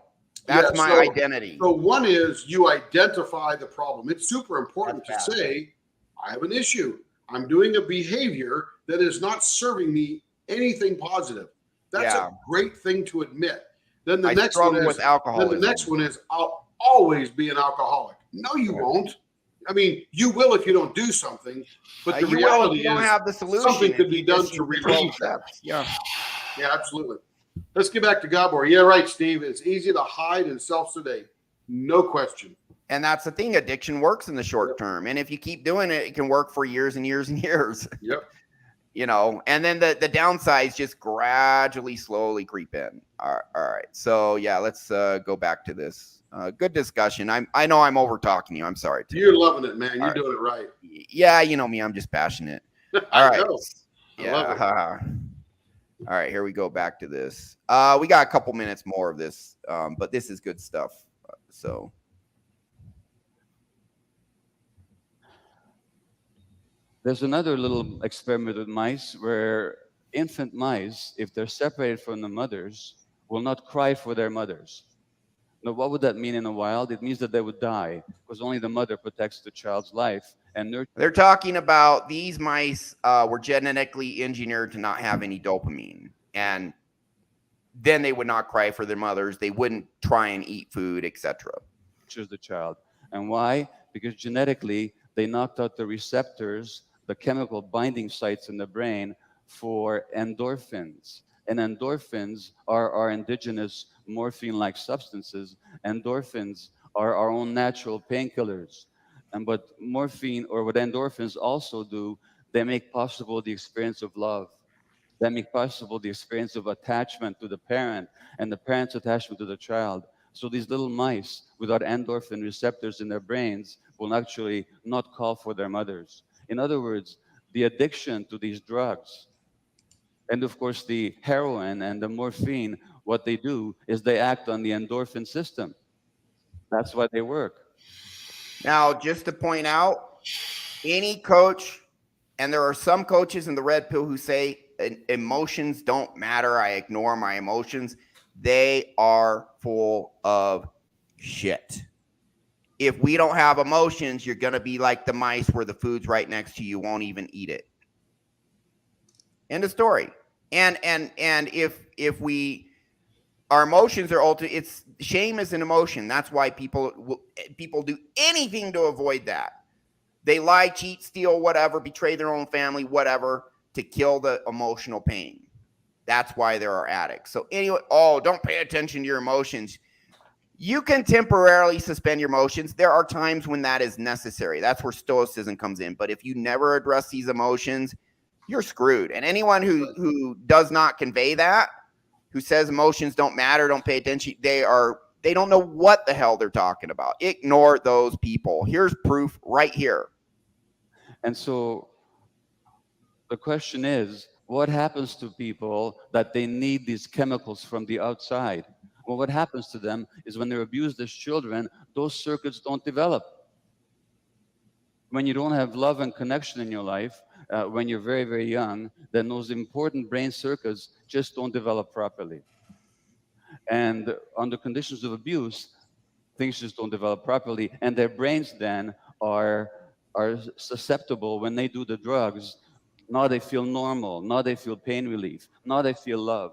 That's my identity. So one is you identify the problem. It's super important That's to bad. say, I have an issue. I'm doing a behavior that is not serving me anything positive. That's Yeah. a great thing to admit. Then the I next one struggle is with alcoholism. Then the next one is I'll always be an alcoholic. No, you won't. I mean, you will if you don't do something, but the you will if reality you don't is have the solution. something could if be you done just to use the relieve 12 that. steps. Yeah. Yeah, absolutely. Let's get back to Gabor. Yeah, right, Steve. It's easy to hide and self-sedate. No question. And that's the thing. Addiction works in the short term. And if you keep doing it, it can work for years and years and years. Yep. You know, and then the downsides just gradually, slowly creep in. All right. So yeah, let's go back to this. Good discussion. I know I'm over talking you. I'm sorry. Tim. You're loving it, man. You're right. doing it right. Yeah, you know me. I'm just passionate. All I right. know. I love it. All right, here we go back to this. We got a couple minutes more of this, but this is good stuff. So There's another little experiment with mice where infant mice, if they're separated from the mothers, will not cry for their mothers. Now, what would that mean in the wild? It means that they would die because only the mother protects the child's life and nurtures. they're talking about these mice were genetically engineered to not have any dopamine, and then they would not cry for their mothers. They wouldn't try and eat food, etc. The child. And why? Because genetically, they knocked out the receptors, the chemical binding sites in the brain for endorphins. And endorphins are our indigenous morphine-like substances. Endorphins are our own natural painkillers. And what morphine or what endorphins also do, they make possible the experience of love. They make possible the experience of attachment to the parent and the parent's attachment to the child. So these little mice without endorphin receptors in their brains will actually not call for their mothers. In other words, the addiction to these drugs, and of course the heroin and the morphine, what they do is they act on the endorphin system. That's why they work. Now, just to point out, any coach, and there are some coaches in the red pill who say emotions don't matter. I ignore my emotions. They are full of shit. If we don't have emotions, you're going to be like the mice where the food's right next to you, won't even eat it. End of story. And if we, our emotions are ultimate, it's shame is an emotion. That's why people do anything to avoid that. They lie, cheat, steal, whatever, betray their own family, whatever, to kill the emotional pain. That's why there are addicts. So anyway, don't pay attention to your emotions. You can temporarily suspend your emotions. There are times when that is necessary. That's where stoicism comes in. But if you never address these emotions, you're screwed. And anyone who does not convey that, who says emotions don't matter, don't pay attention, they don't know what the hell they're talking about. Ignore those people. Here's proof right here. And so the question is, what happens to people that they need these chemicals from the outside? Well, what happens to them is when they're abused as children, those circuits don't develop. When you don't have love and connection in your life, when you're very, very young, then those important brain circuits just don't develop properly. And under conditions of abuse, things just don't develop properly, and their brains then are are susceptible when they do the drugs. Now they feel normal. Now they feel pain relief. Now they feel love.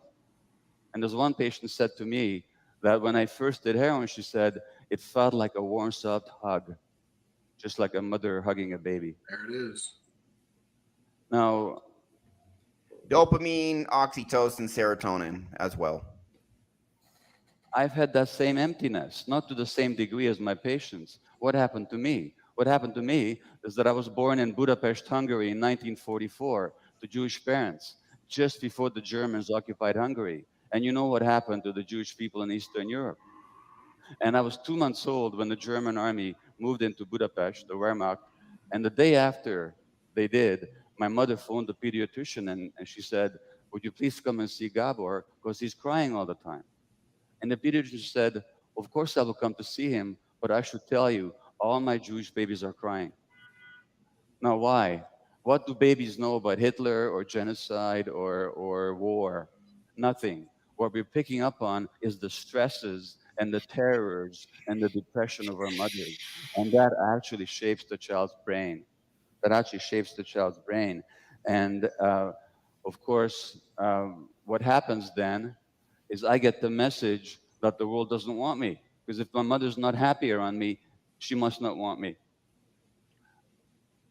And there's one patient said to me that when I first did heroin, she said, it felt like a warm, soft hug, just like a mother hugging a baby. There it is. Now, Dopamine, oxytocin, serotonin as well. I've had that same emptiness, not to the same degree as my patients. What happened to me? What happened to me is that I was born in Budapest, Hungary in 1944 to Jewish parents, just before the Germans occupied Hungary. And you know what happened to the Jewish people in Eastern Europe. And I was 2 months old when the German army moved into Budapest, the Wehrmacht. And the day after they did, my mother phoned the pediatrician and she said, would you please come and see Gabor because he's crying all the time. And the pediatrician said, of course I will come to see him, but I should tell you, all my Jewish babies are crying. Now, why? What do babies know about Hitler or genocide or war? Nothing. What we're picking up on is the stresses and the terrors and the depression of our mothers. And that actually shapes the child's brain. That actually shapes the child's brain. And of course, what happens then is I get the message that the world doesn't want me. Because if my mother's not happy around me, she must not want me.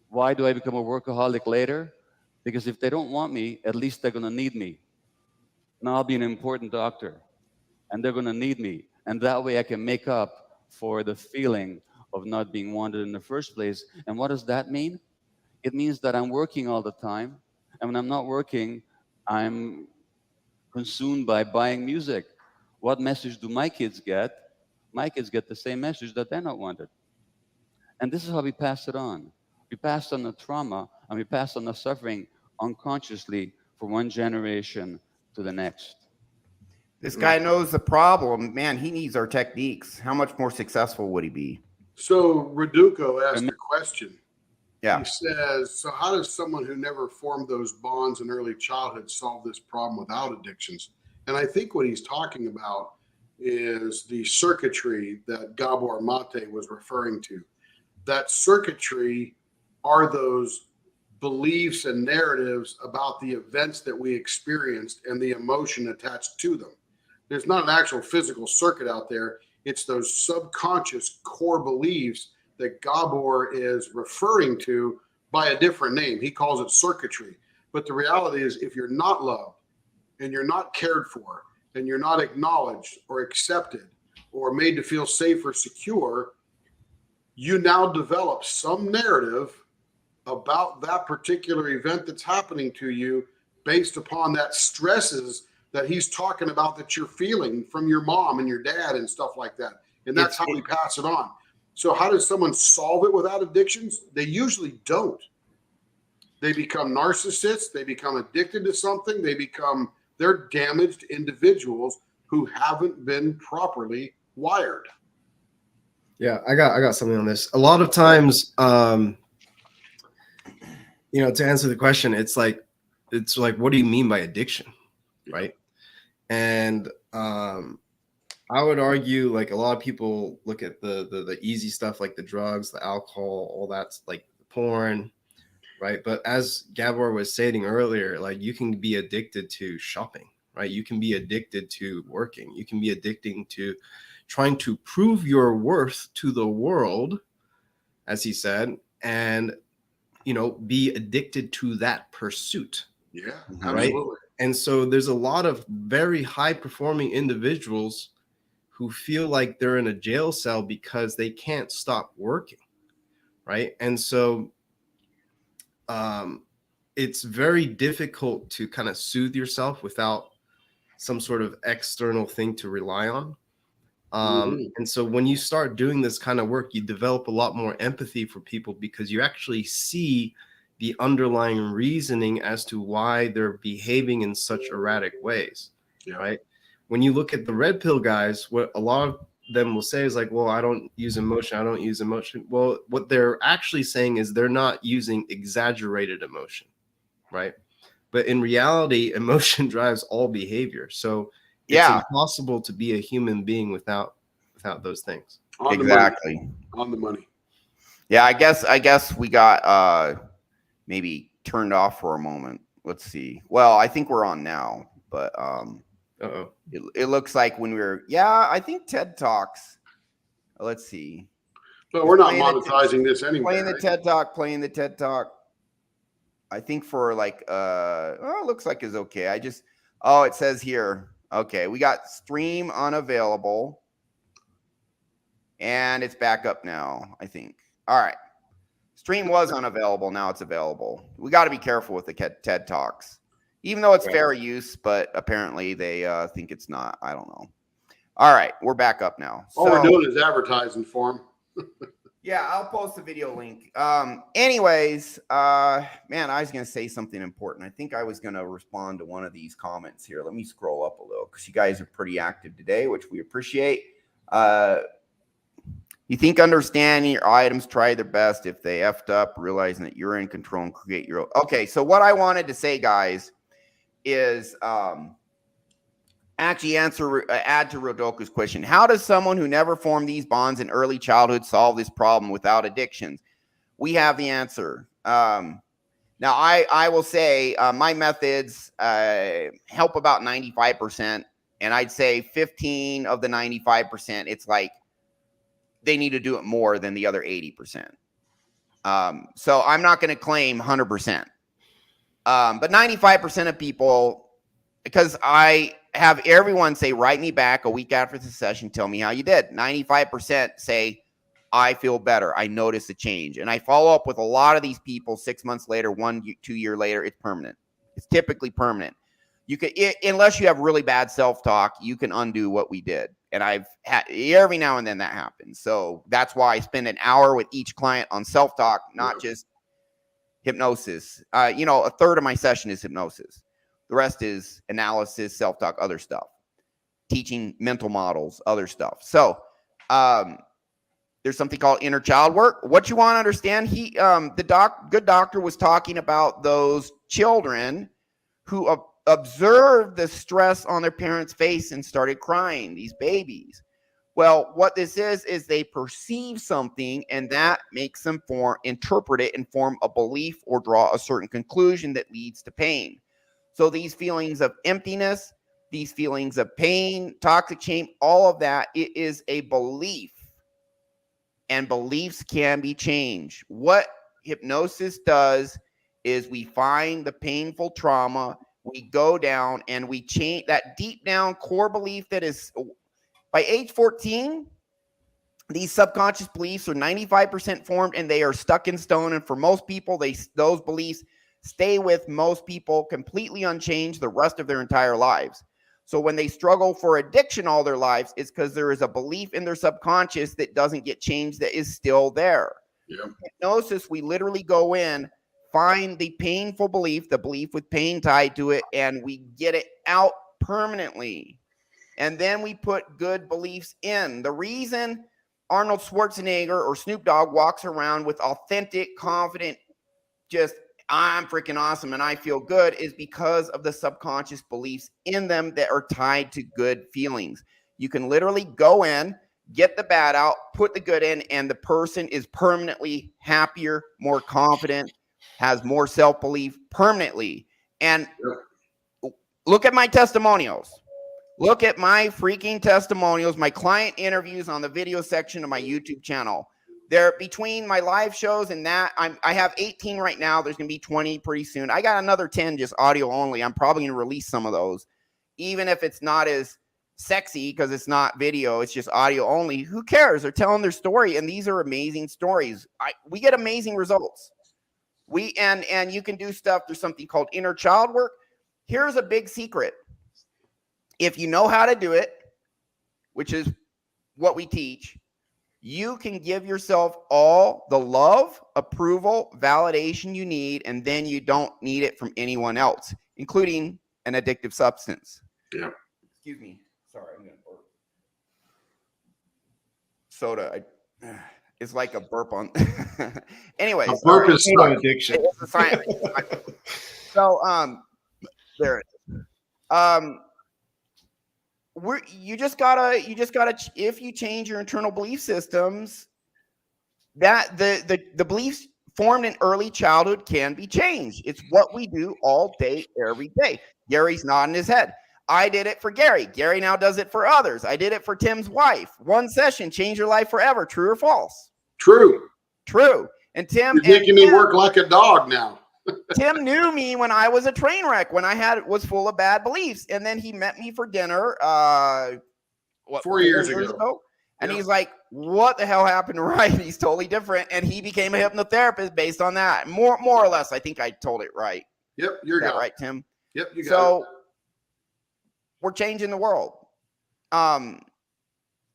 Why do I become a workaholic later? Because if they don't want me, at least they're going to need me. Now I'll be an important doctor, and they're going to need me. And that way I can make up for the feeling of not being wanted in the first place. And what does that mean? It means that I'm working all the time. And when I'm not working, I'm consumed by buying music. What message do my kids get? My kids get the same message that they're not wanted. And this is how we pass it on. We pass on the trauma and we pass on the suffering unconsciously from one generation to the next. This guy knows the problem. Man, he needs our techniques. How much more successful would he be? So Reduco asked a question. Yeah. He says, so how does someone who never formed those bonds in early childhood solve this problem without addictions? And I think what he's talking about is the circuitry that Gabor Maté was referring to. That circuitry are those beliefs and narratives about the events that we experienced and the emotion attached to them. There's not an actual physical circuit out there. It's those subconscious core beliefs that Gabor is referring to by a different name. He calls it circuitry. But the reality is, if you're not loved and you're not cared for and you're not acknowledged or accepted or made to feel safe or secure, you now develop some narrative about that particular event that's happening to you based upon that stresses that he's talking about that you're feeling from your mom and your dad and stuff like that. And that's how we pass it on. So how does someone solve it without addictions? They usually don't. They become narcissists. They become addicted to something. They're damaged individuals who haven't been properly wired. Yeah, I got something on this. A lot of times, to answer the question, it's like, what do you mean by addiction, right? And I would argue, like, a lot of people look at the easy stuff, like the drugs, the alcohol, all that's like porn, right? But as Gabor was stating earlier, like, you can be addicted to shopping, right? You can be addicted to working. You can be addicted to trying to prove your worth to the world, as he said, and be addicted to that pursuit. Yeah, right. Absolutely. And so there's a lot of very high performing individuals who feel like they're in a jail cell because they can't stop working, right? And so it's very difficult to kind of soothe yourself without some sort of external thing to rely on. And so when you start doing this kind of work, you develop a lot more empathy for people because you actually see the underlying reasoning as to why they're behaving in such erratic ways, right? When you look at the red pill guys, what a lot of them will say is like, well, I don't use emotion. I don't use emotion. Well, what they're actually saying is they're not using exaggerated emotion, right? But in reality, emotion drives all behavior. So it's impossible to be a human being without those things. Exactly. On the money. Yeah, I guess we got maybe turned off for a moment. Let's see. Well, I think we're on now, but Uh-oh. it looks like when we were, yeah, I think TED Talks. Let's see. But we're not Playing the monetizing this anyway. Playing the Right? TED Talk, playing the TED Talk. I think for like oh, it looks like it's okay. Oh, it says here. Okay, we got stream unavailable. And it's back up now, I think. All right. Stream was unavailable. Now it's available. We got to be careful with the TED Talks, even though it's fair use, but apparently they think it's not. I don't know. All right. We're back up now. All we're doing is advertising for them. Yeah, I'll post the video link. Anyways, man, I was going to say something important. I think I was going to respond to one of these comments here. Let me scroll up a little because you guys are pretty active today, which we appreciate. You think understanding your items, try their best. If they effed up, realizing that you're in control and create your own. Okay, so what I wanted to say, guys, is actually add to Rodoku's question. How does someone who never formed these bonds in early childhood solve this problem without addictions? We have the answer. Now, I will say my methods help about 95%, and I'd say 15 of the 95%, it's like they need to do it more than the other 80%. So I'm not going to claim 100%. But 95% of people, because I have everyone say, write me back a week after the session, tell me how you did. 95% say, I feel better. I notice a change. And I follow up with a lot of these people 6 months later, 2 year later, it's permanent. It's typically permanent. You can, unless you have really bad self-talk, you can undo what we did. And I've had every now and then that happens. So that's why I spend an hour with each client on self-talk, not just hypnosis. A third of my session is hypnosis. The rest is analysis, self-talk, other stuff, teaching mental models, other stuff. So there's something called inner child work. What you want to understand, good doctor was talking about those children who observed the stress on their parents' face and started crying, these babies. Well, what this is they perceive something, and that makes them interpret it and form a belief or draw a certain conclusion that leads to pain. So these feelings of emptiness, these feelings of pain, toxic shame, all of that, it is a belief. And beliefs can be changed. What hypnosis does is we find the painful trauma, we go down and we change that deep down core belief that is, by age 14, these subconscious beliefs are 95% formed and they are stuck in stone. And for most people, those beliefs stay with most people completely unchanged the rest of their entire lives. So when they struggle for addiction all their lives, it's because there is a belief in their subconscious that doesn't get changed, that is still there. Yeah. Hypnosis, we literally go in, find the painful belief, the belief with pain tied to it, and we get it out permanently. And then we put good beliefs in. The reason Arnold Schwarzenegger or Snoop Dogg walks around with authentic, confident, just I'm freaking awesome and I feel good is because of the subconscious beliefs in them that are tied to good feelings. You can literally go in, get the bad out, put the good in, and the person is permanently happier, more confident, has more self-belief permanently. And look at my testimonials. Look at my freaking testimonials, my client interviews on the video section of my YouTube channel. They're between my live shows and that. I have 18 right now. There's going to be 20 pretty soon. I got another 10 just audio only. I'm probably going to release some of those, even if it's not as sexy because it's not video. It's just audio only. Who cares? They're telling their story, and these are amazing stories. We get amazing results. And you can do stuff. There's something called inner child work. Here's a big secret. If you know how to do it, which is what we teach, you can give yourself all the love, approval, validation you need, and then you don't need it from anyone else, including an addictive substance. Yeah. Excuse me. Sorry, I'm going to burp. Soda. It's like a burp on. Anyways. A burp is an addiction. It's a science. So, there it is. You just gotta, if you change your internal belief systems, that the beliefs formed in early childhood can be changed. It's what we do all day, every day. Gary's nodding his head. I did it for Gary. Gary now does it for others. I did it for Tim's wife. One session changed your life forever. True or false? True. True. And Tim, You're making me work like a dog now. Tim knew me when I was a train wreck, when I was full of bad beliefs, and then he met me for dinner. 4 years ago. And Yep. he's like, "What the hell happened to Ryan? He's totally different." And he became a hypnotherapist based on that. More or less, I think I told it right. Yep, you're that right, Tim. Yep, you got so it. We're changing the world.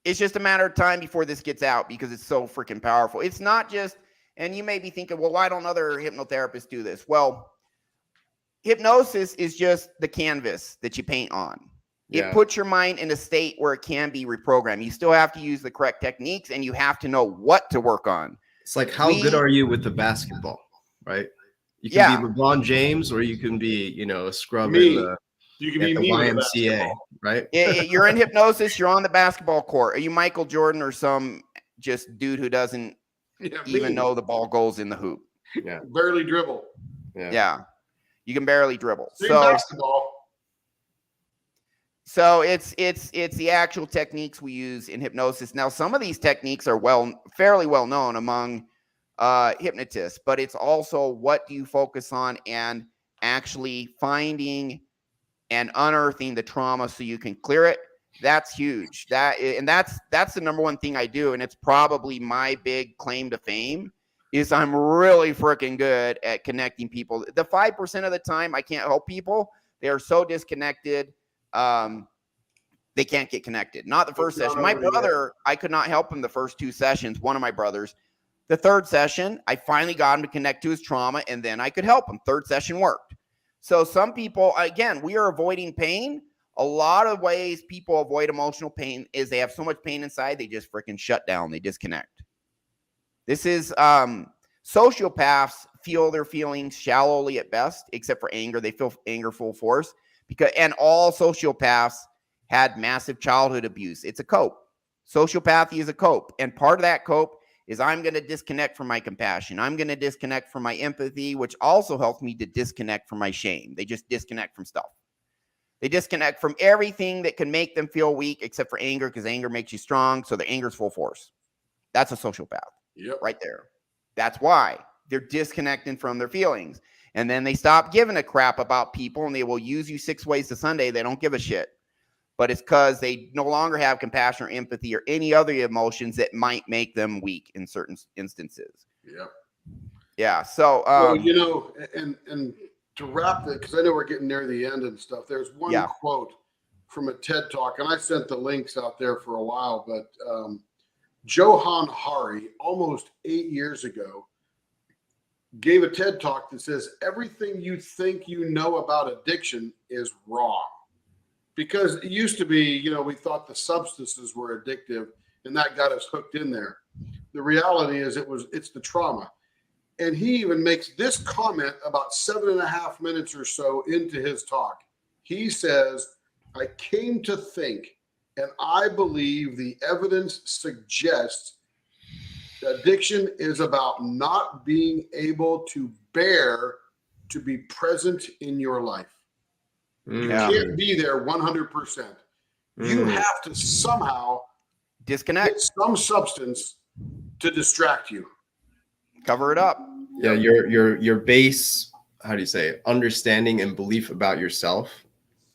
It's just a matter of time before this gets out because it's so freaking powerful. It's not just, and you may be thinking, well, why don't other hypnotherapists do this? Well, hypnosis is just the canvas that you paint on. It puts your mind in a state where it can be reprogrammed. You still have to use the correct techniques, and you have to know what to work on. It's like, how good are you with the basketball, right? You can be LeBron James, or you can be, a scrub in the, you can be the YMCA, right? You're in hypnosis. You're on the basketball court. Are you Michael Jordan or some just dude who doesn't even know the ball goes in the hoop? Yeah, barely dribble. Yeah, you can barely dribble. Same basketball. So it's the actual techniques we use in hypnosis. Now, some of these techniques are fairly well known among hypnotists, but it's also what do you focus on and actually finding and unearthing the trauma so you can clear it. That's huge. That's the number one thing I do, and it's probably my big claim to fame is I'm really freaking good at connecting people. The 5% of the time I can't help people, they are so disconnected. They can't get connected. Not the first session. My brother, I could not help him the first 2 sessions. One of my brothers. The third session, I finally got him to connect to his trauma, and then I could help him. Third session worked. So some people, again, we are avoiding pain. A lot of ways people avoid emotional pain is they have so much pain inside, they just freaking shut down. They disconnect. This is sociopaths feel their feelings shallowly at best, except for anger. They feel anger full force. And all sociopaths had massive childhood abuse. It's a cope. Sociopathy is a cope. And part of that cope is I'm going to disconnect from my compassion. I'm going to disconnect from my empathy, which also helps me to disconnect from my shame. They just disconnect from stuff. They disconnect from everything that can make them feel weak, except for anger, because anger makes you strong. So the anger is full force. That's a sociopath. Yep. Right there. That's why they're disconnecting from their feelings. And then they stop giving a crap about people, and they will use you 6 ways to Sunday. They don't give a shit. But it's because they no longer have compassion or empathy or any other emotions that might make them weak in certain instances. Yep. Yeah. So, and to wrap that, because I know we're getting near the end and stuff, there's one quote from a TED Talk, and I sent the links out there for a while, but Johann Hari, almost 8 years ago, gave a TED Talk that says everything you think you know about addiction is wrong. Because it used to be, we thought the substances were addictive, and that got us hooked in there. The reality is it's the trauma. And he even makes this comment about 7.5 minutes or so into his talk. He says, I came to think, and I believe the evidence suggests addiction is about not being able to bear to be present in your life. You can't be there 100%. You have to somehow disconnect, get some substance to distract you. Cover it up. Yeah, your base, how do you say it, understanding and belief about yourself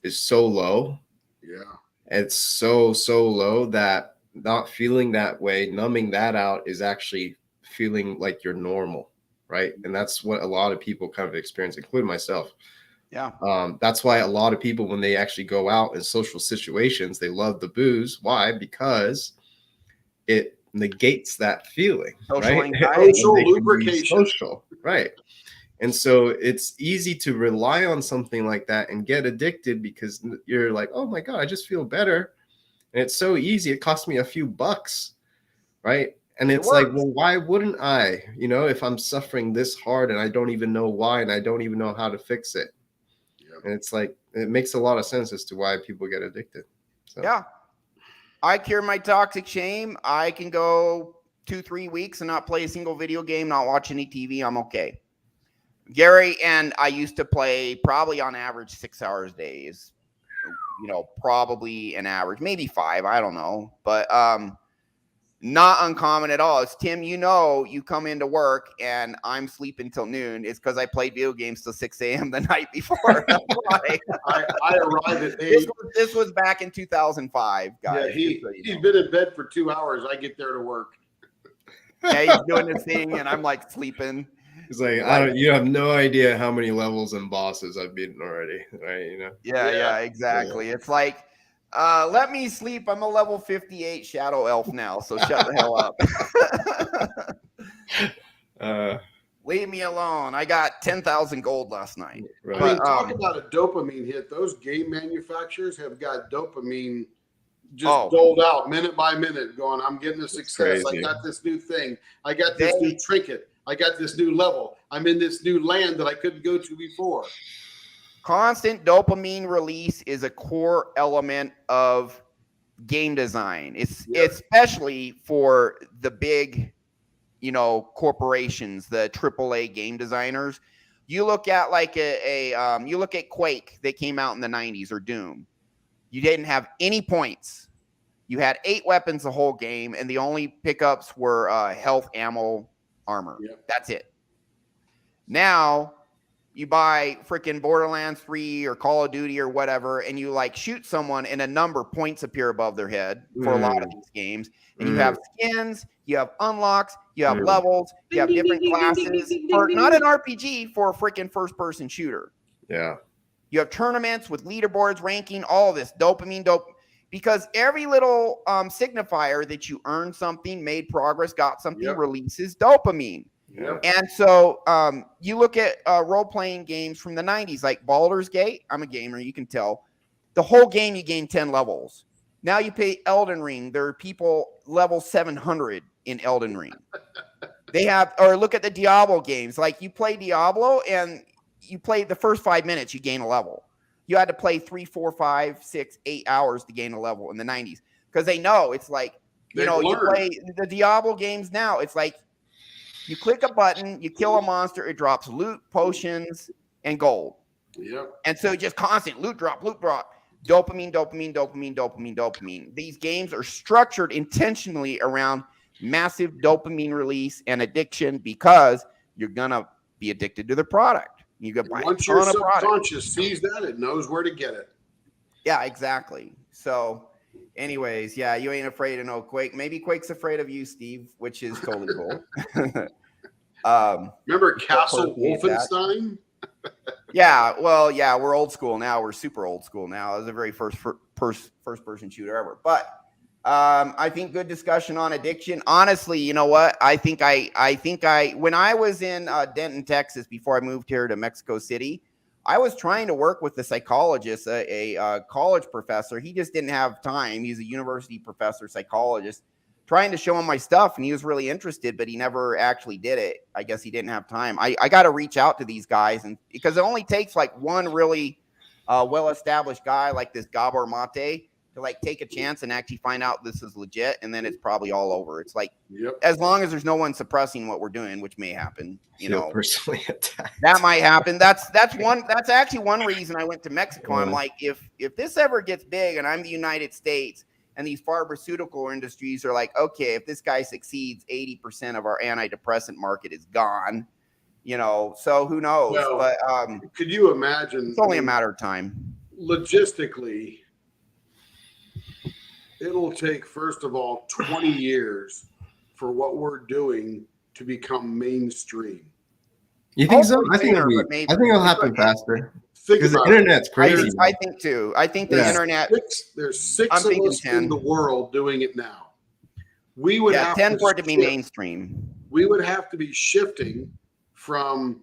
is so low. Yeah. It's so low that not feeling that way, numbing that out is actually feeling like you're normal, right? And that's what a lot of people kind of experience, including myself. Yeah. That's why a lot of people, when they actually go out in social situations, they love the booze. Why? Because it negates that feeling, social right? Anxiety. Social lubrication. Social, right? And so it's easy to rely on something like that and get addicted because you're like, oh my God, I just feel better. And it's so easy. It cost me a few bucks, right? And it's like, well, why wouldn't I, if I'm suffering this hard and I don't even know why and I don't even know how to fix it. And it's like, it makes a lot of sense as to why people get addicted. So. Yeah. I cure my toxic shame. I can go 2-3 weeks and not play a single video game, not watch any TV, I'm okay. Gary and I used to play probably on average 6 hours days. You know, probably an average, maybe 5, I don't know. But not uncommon at all. It's Tim, you know, you come into work and I'm sleeping till noon. It's because I played video games till 6 a.m. the night before. I arrived at 8. This was back in 2005, guys. Yeah, he's been in bed for 2 hours. I get there to work. Yeah, he's doing his thing, and I'm like sleeping. He's like, you have no idea how many levels and bosses I've beaten already, right? You know? Yeah, exactly. Yeah. It's like, let me sleep. I'm a level 58 shadow elf now, so shut the hell up. Leave me alone. I got 10,000 gold last night. Right. I mean, talk about a dopamine hit. Those game manufacturers have got dopamine just doled out minute by minute, going, I'm getting a success. I got this new thing. I got this new trinket. I got this new level. I'm in this new land that I couldn't go to before. Constant dopamine release is a core element of game design. It's especially for the big, you know, corporations, the AAA game designers. You look at like you look at Quake that came out in the 90s, or Doom. You didn't have any points. You had 8 weapons the whole game, and the only pickups were health, ammo, armor. Yep. That's it. Now you buy freaking Borderlands 3 or Call of Duty or whatever, and you like shoot someone and a number points appear above their head for a lot of these games. And you have skins, you have unlocks, you have levels, you have different classes for not an RPG, for a freaking first person shooter. Yeah. You have tournaments with leaderboards, ranking, all of this dopamine, because every little signifier that you earned something, made progress, got something, releases dopamine. Yep. And so you look at role-playing games from the 90s, like Baldur's Gate. I'm a gamer, you can tell. The whole game, you gain 10 levels. Now you play Elden Ring. There are people level 700 in Elden Ring. They have, or look at the Diablo games. Like you play Diablo and you play the first 5 minutes, you gain a level. You had to play 3, 4, 5, 6, 8 hours to gain a level in the 90s, because they know it's like, you play the Diablo games now. It's like you click a button, you kill a monster, it drops loot, potions, and gold. Yep. And so just constant loot drop, dopamine, dopamine, dopamine, dopamine, dopamine. These games are structured intentionally around massive dopamine release and addiction, because you're gonna be addicted to the product. You can buy once your subconscious sees that, it knows where to get it. Yeah, exactly. So, anyways, yeah, you ain't afraid of no Quake. Maybe Quake's afraid of you, Steve, which is totally cool. Remember Castle Wolfenstein? Yeah, well, yeah, we're old school now. We're super old school now. It was the very first person shooter ever. But I think good discussion on addiction. Honestly, you know what? I think when I was in Denton, Texas, before I moved here to Mexico City, I was trying to work with a psychologist, a college professor. He just didn't have time. He's a university professor, psychologist, trying to show him my stuff. And he was really interested, but he never actually did it. I guess he didn't have time. I got to reach out to these guys, and because it only takes like one really well-established guy like this Gabor Maté to like take a chance and actually find out this is legit, and then it's probably all over. It's like, as long as there's no one suppressing what we're doing, which may happen, you know, personally attacked. That might happen. That's actually one reason I went to Mexico. I'm like, if this ever gets big and I'm the United States and these pharmaceutical industries are like, okay, if this guy succeeds, 80% of our antidepressant market is gone, you know, so who knows? Well, but could you imagine? It's only a matter of time. Logistically, it'll take, first of all, 20 years for what we're doing to become mainstream. You think so? I think it'll happen faster. Because the internet's crazy. I think too. I think the internet. There's 6 of us 10 in the world doing it now. We would have 10 for it to be mainstream. We would have to be shifting from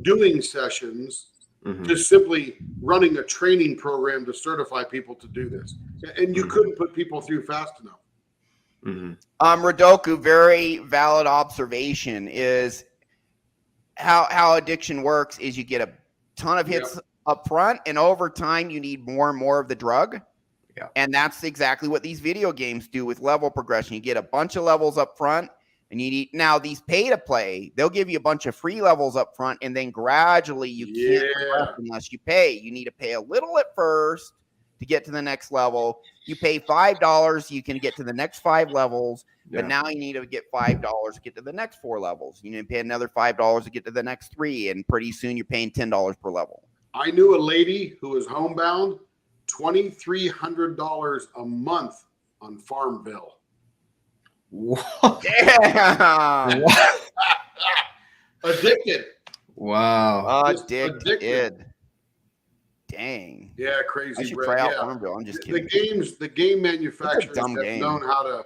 doing sessions to simply running a training program to certify people to do this. And you couldn't put people through fast enough. Radoku, very valid observation is how addiction works is you get a ton of hits up front, and over time you need more and more of the drug. Yeah. And that's exactly what these video games do with level progression. You get a bunch of levels up front, and you need now these pay to play. They'll give you a bunch of free levels up front, and then gradually you can't progress unless you pay. You need to pay a little at first to get to the next level. You pay $5, you can get to the next 5 levels. But now you need to get $5 to get to the next 4 levels. You need to pay another $5 to get to the next 3, and pretty soon you're paying $10 per level. I knew a lady who was homebound, $2,300 a month on Farmville. What? Damn. What? Addicted. Wow. Addicted. Dang. Yeah, crazy. I should Brett. try out Yeah. Farmville. I'm just kidding. The game manufacturers have game. known how to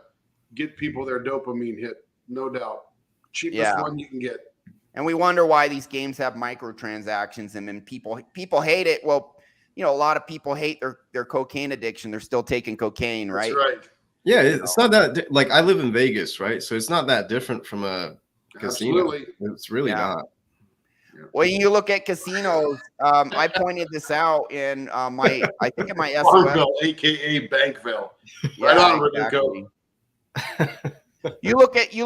get people their dopamine hit, no doubt. Cheapest one you can get. And we wonder why these games have microtransactions, and then people hate it. Well, you know, a lot of people hate their cocaine addiction. They're still taking cocaine, right? That's right. Yeah, it's not that like I live in Vegas, right? So it's not that different from a casino. Absolutely. It's really not. When you look at casinos, I pointed this out in I think in my SOS. Farmville, aka Bankville. Right on, Rodrigo. You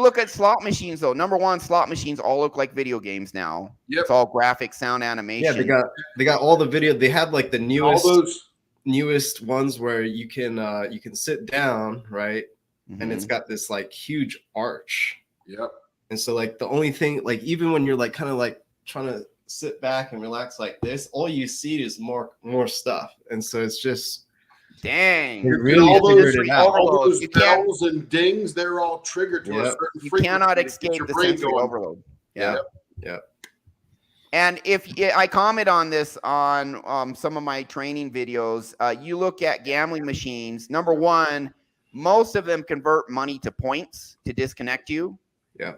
look at slot machines though. Number one, slot machines all look like video games now. Yep. It's all graphic, sound, animation. Yeah, they got all the video. They have like the All newest ones where you can sit down, right? And it's got this like huge arch. Yep. And so like the only thing, like even when you're like kind of like trying to sit back and relax like this, all you see is more stuff. And so it's just dang. All those bells and dings, they're all triggered to a certain frequency. You cannot escape the sensory overload. Yeah. And if I comment on this on some of my training videos, you look at gambling machines. Number one, most of them convert money to points to disconnect you. Yeah.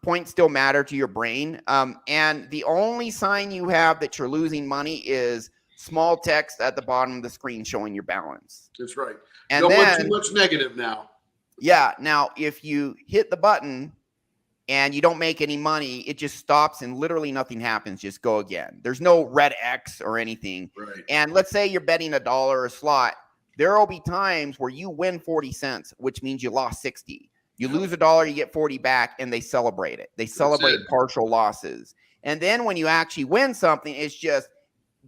Points still matter to your brain. And the only sign you have that you're losing money is small text at the bottom of the screen showing your balance. That's right. And don't then, want too much negative now. Yeah. Now, if you hit the button and you don't make any money, it just stops and literally nothing happens. Just go again. There's no red X or anything. Right. And let's say you're betting $1 a slot. There will be times where you win 40 cents, which means you lost 60. You lose $1, you get 40 back, and they celebrate it. They celebrate partial losses. And then when you actually win something, it's just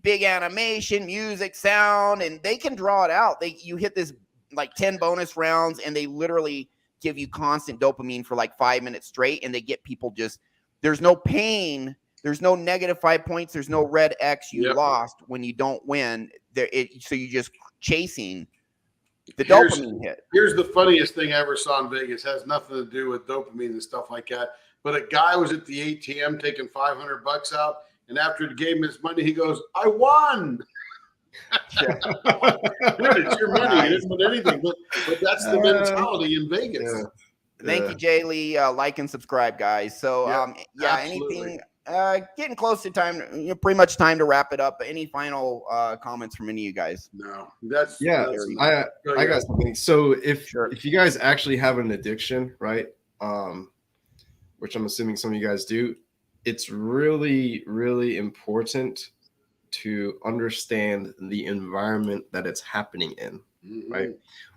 big animation, music, sound, and they can draw it out. You hit this like 10 bonus rounds, and they literally give you constant dopamine for like 5 minutes straight, and they get people just, there's no pain, there's no negative 5 points, there's no red X you lost when you don't win. So you're just chasing the dopamine hit. Here's the funniest thing I ever saw in Vegas. It has nothing to do with dopamine and stuff like that. But a guy was at the ATM taking $500 out, and after he gave him his money, he goes, "I won." Dude, it's your money. You didn't win anything. But that's the mentality in Vegas. Yeah. Thank you, Jay Lee. Like and subscribe, guys. So, anything. Getting close to time, pretty much time to wrap it up. Any final comments from any of you guys? No, I got something. So if you guys actually have an addiction, right? Which I'm assuming some of you guys do, it's really, really important to understand the environment that it's happening in, right?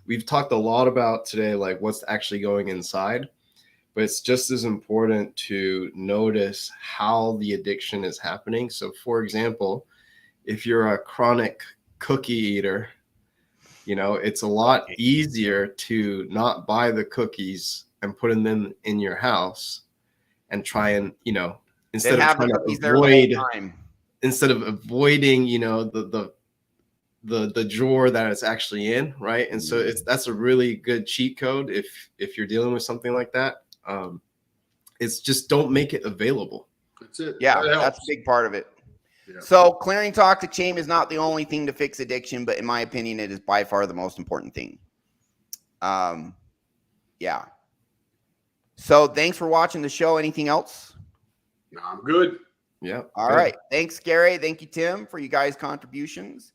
We've talked a lot about today, like what's actually going inside. But it's just as important to notice how the addiction is happening. So, for example, if you're a chronic cookie eater, it's a lot easier to not buy the cookies and put them in your house and try and, instead of avoiding, the drawer that it's actually in, right? And so that's a really good cheat code if you're dealing with something like that. It's just don't make it available. That's it. Yeah, that's a big part of it. Yeah. So clearing toxic shame is not the only thing to fix addiction, but in my opinion, it is by far the most important thing. Yeah. So thanks for watching the show. Anything else? No, I'm good. Yeah. All right. Thanks, Gary. Thank you, Tim, for you guys' contributions.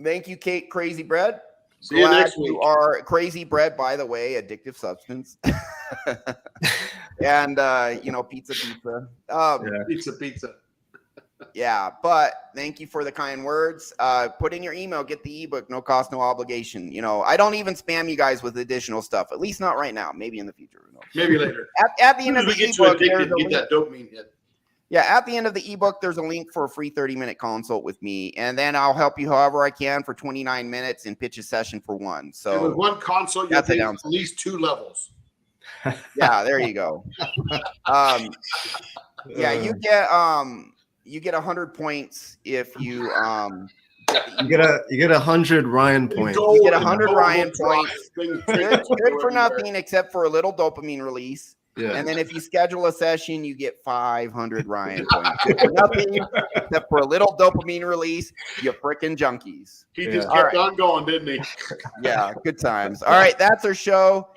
Thank you, Kate Crazy Bread. See you next week. You are Crazy Bread, by the way, addictive substance. And, pizza. Pizza. Yeah, but thank you for the kind words. Put in your email, get the ebook, no cost, no obligation. You know, I don't even spam you guys with additional stuff, at least not right now. Maybe in the future. Who knows? Maybe later. At the end of We the get you ebook, addicted, there's a get link. that dopamine hit. Yeah, at the end of the ebook, there's a link for a free 30-minute consult with me, and then I'll help you however I can for 29 minutes and pitch a session for one. And with So one consult, you that's a take at downside. least 2 levels. Yeah, there you go. Yeah, you get 100 points if you You get 100 Ryan points. you get 100 Ryan points. Good for nothing except for a little dopamine release. Yeah. And then if you schedule a session, you get 500 Ryan points. Good for nothing except for a little dopamine release. You freaking junkies. He just All kept right. on going, didn't he? Yeah, good times. All right, that's our show.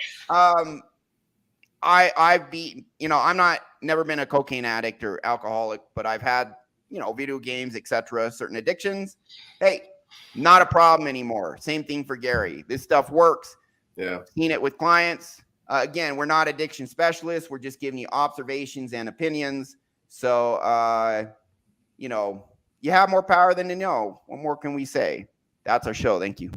I've beaten, you know, never been a cocaine addict or alcoholic, but I've had, you know, video games, etc., certain addictions. Hey, not a problem anymore. Same thing for Gary. This stuff works. Yeah. Seen it with clients. Again, we're not addiction specialists. We're just giving you observations and opinions. So, you know, you have more power than you know. What more can we say? That's our show. Thank you.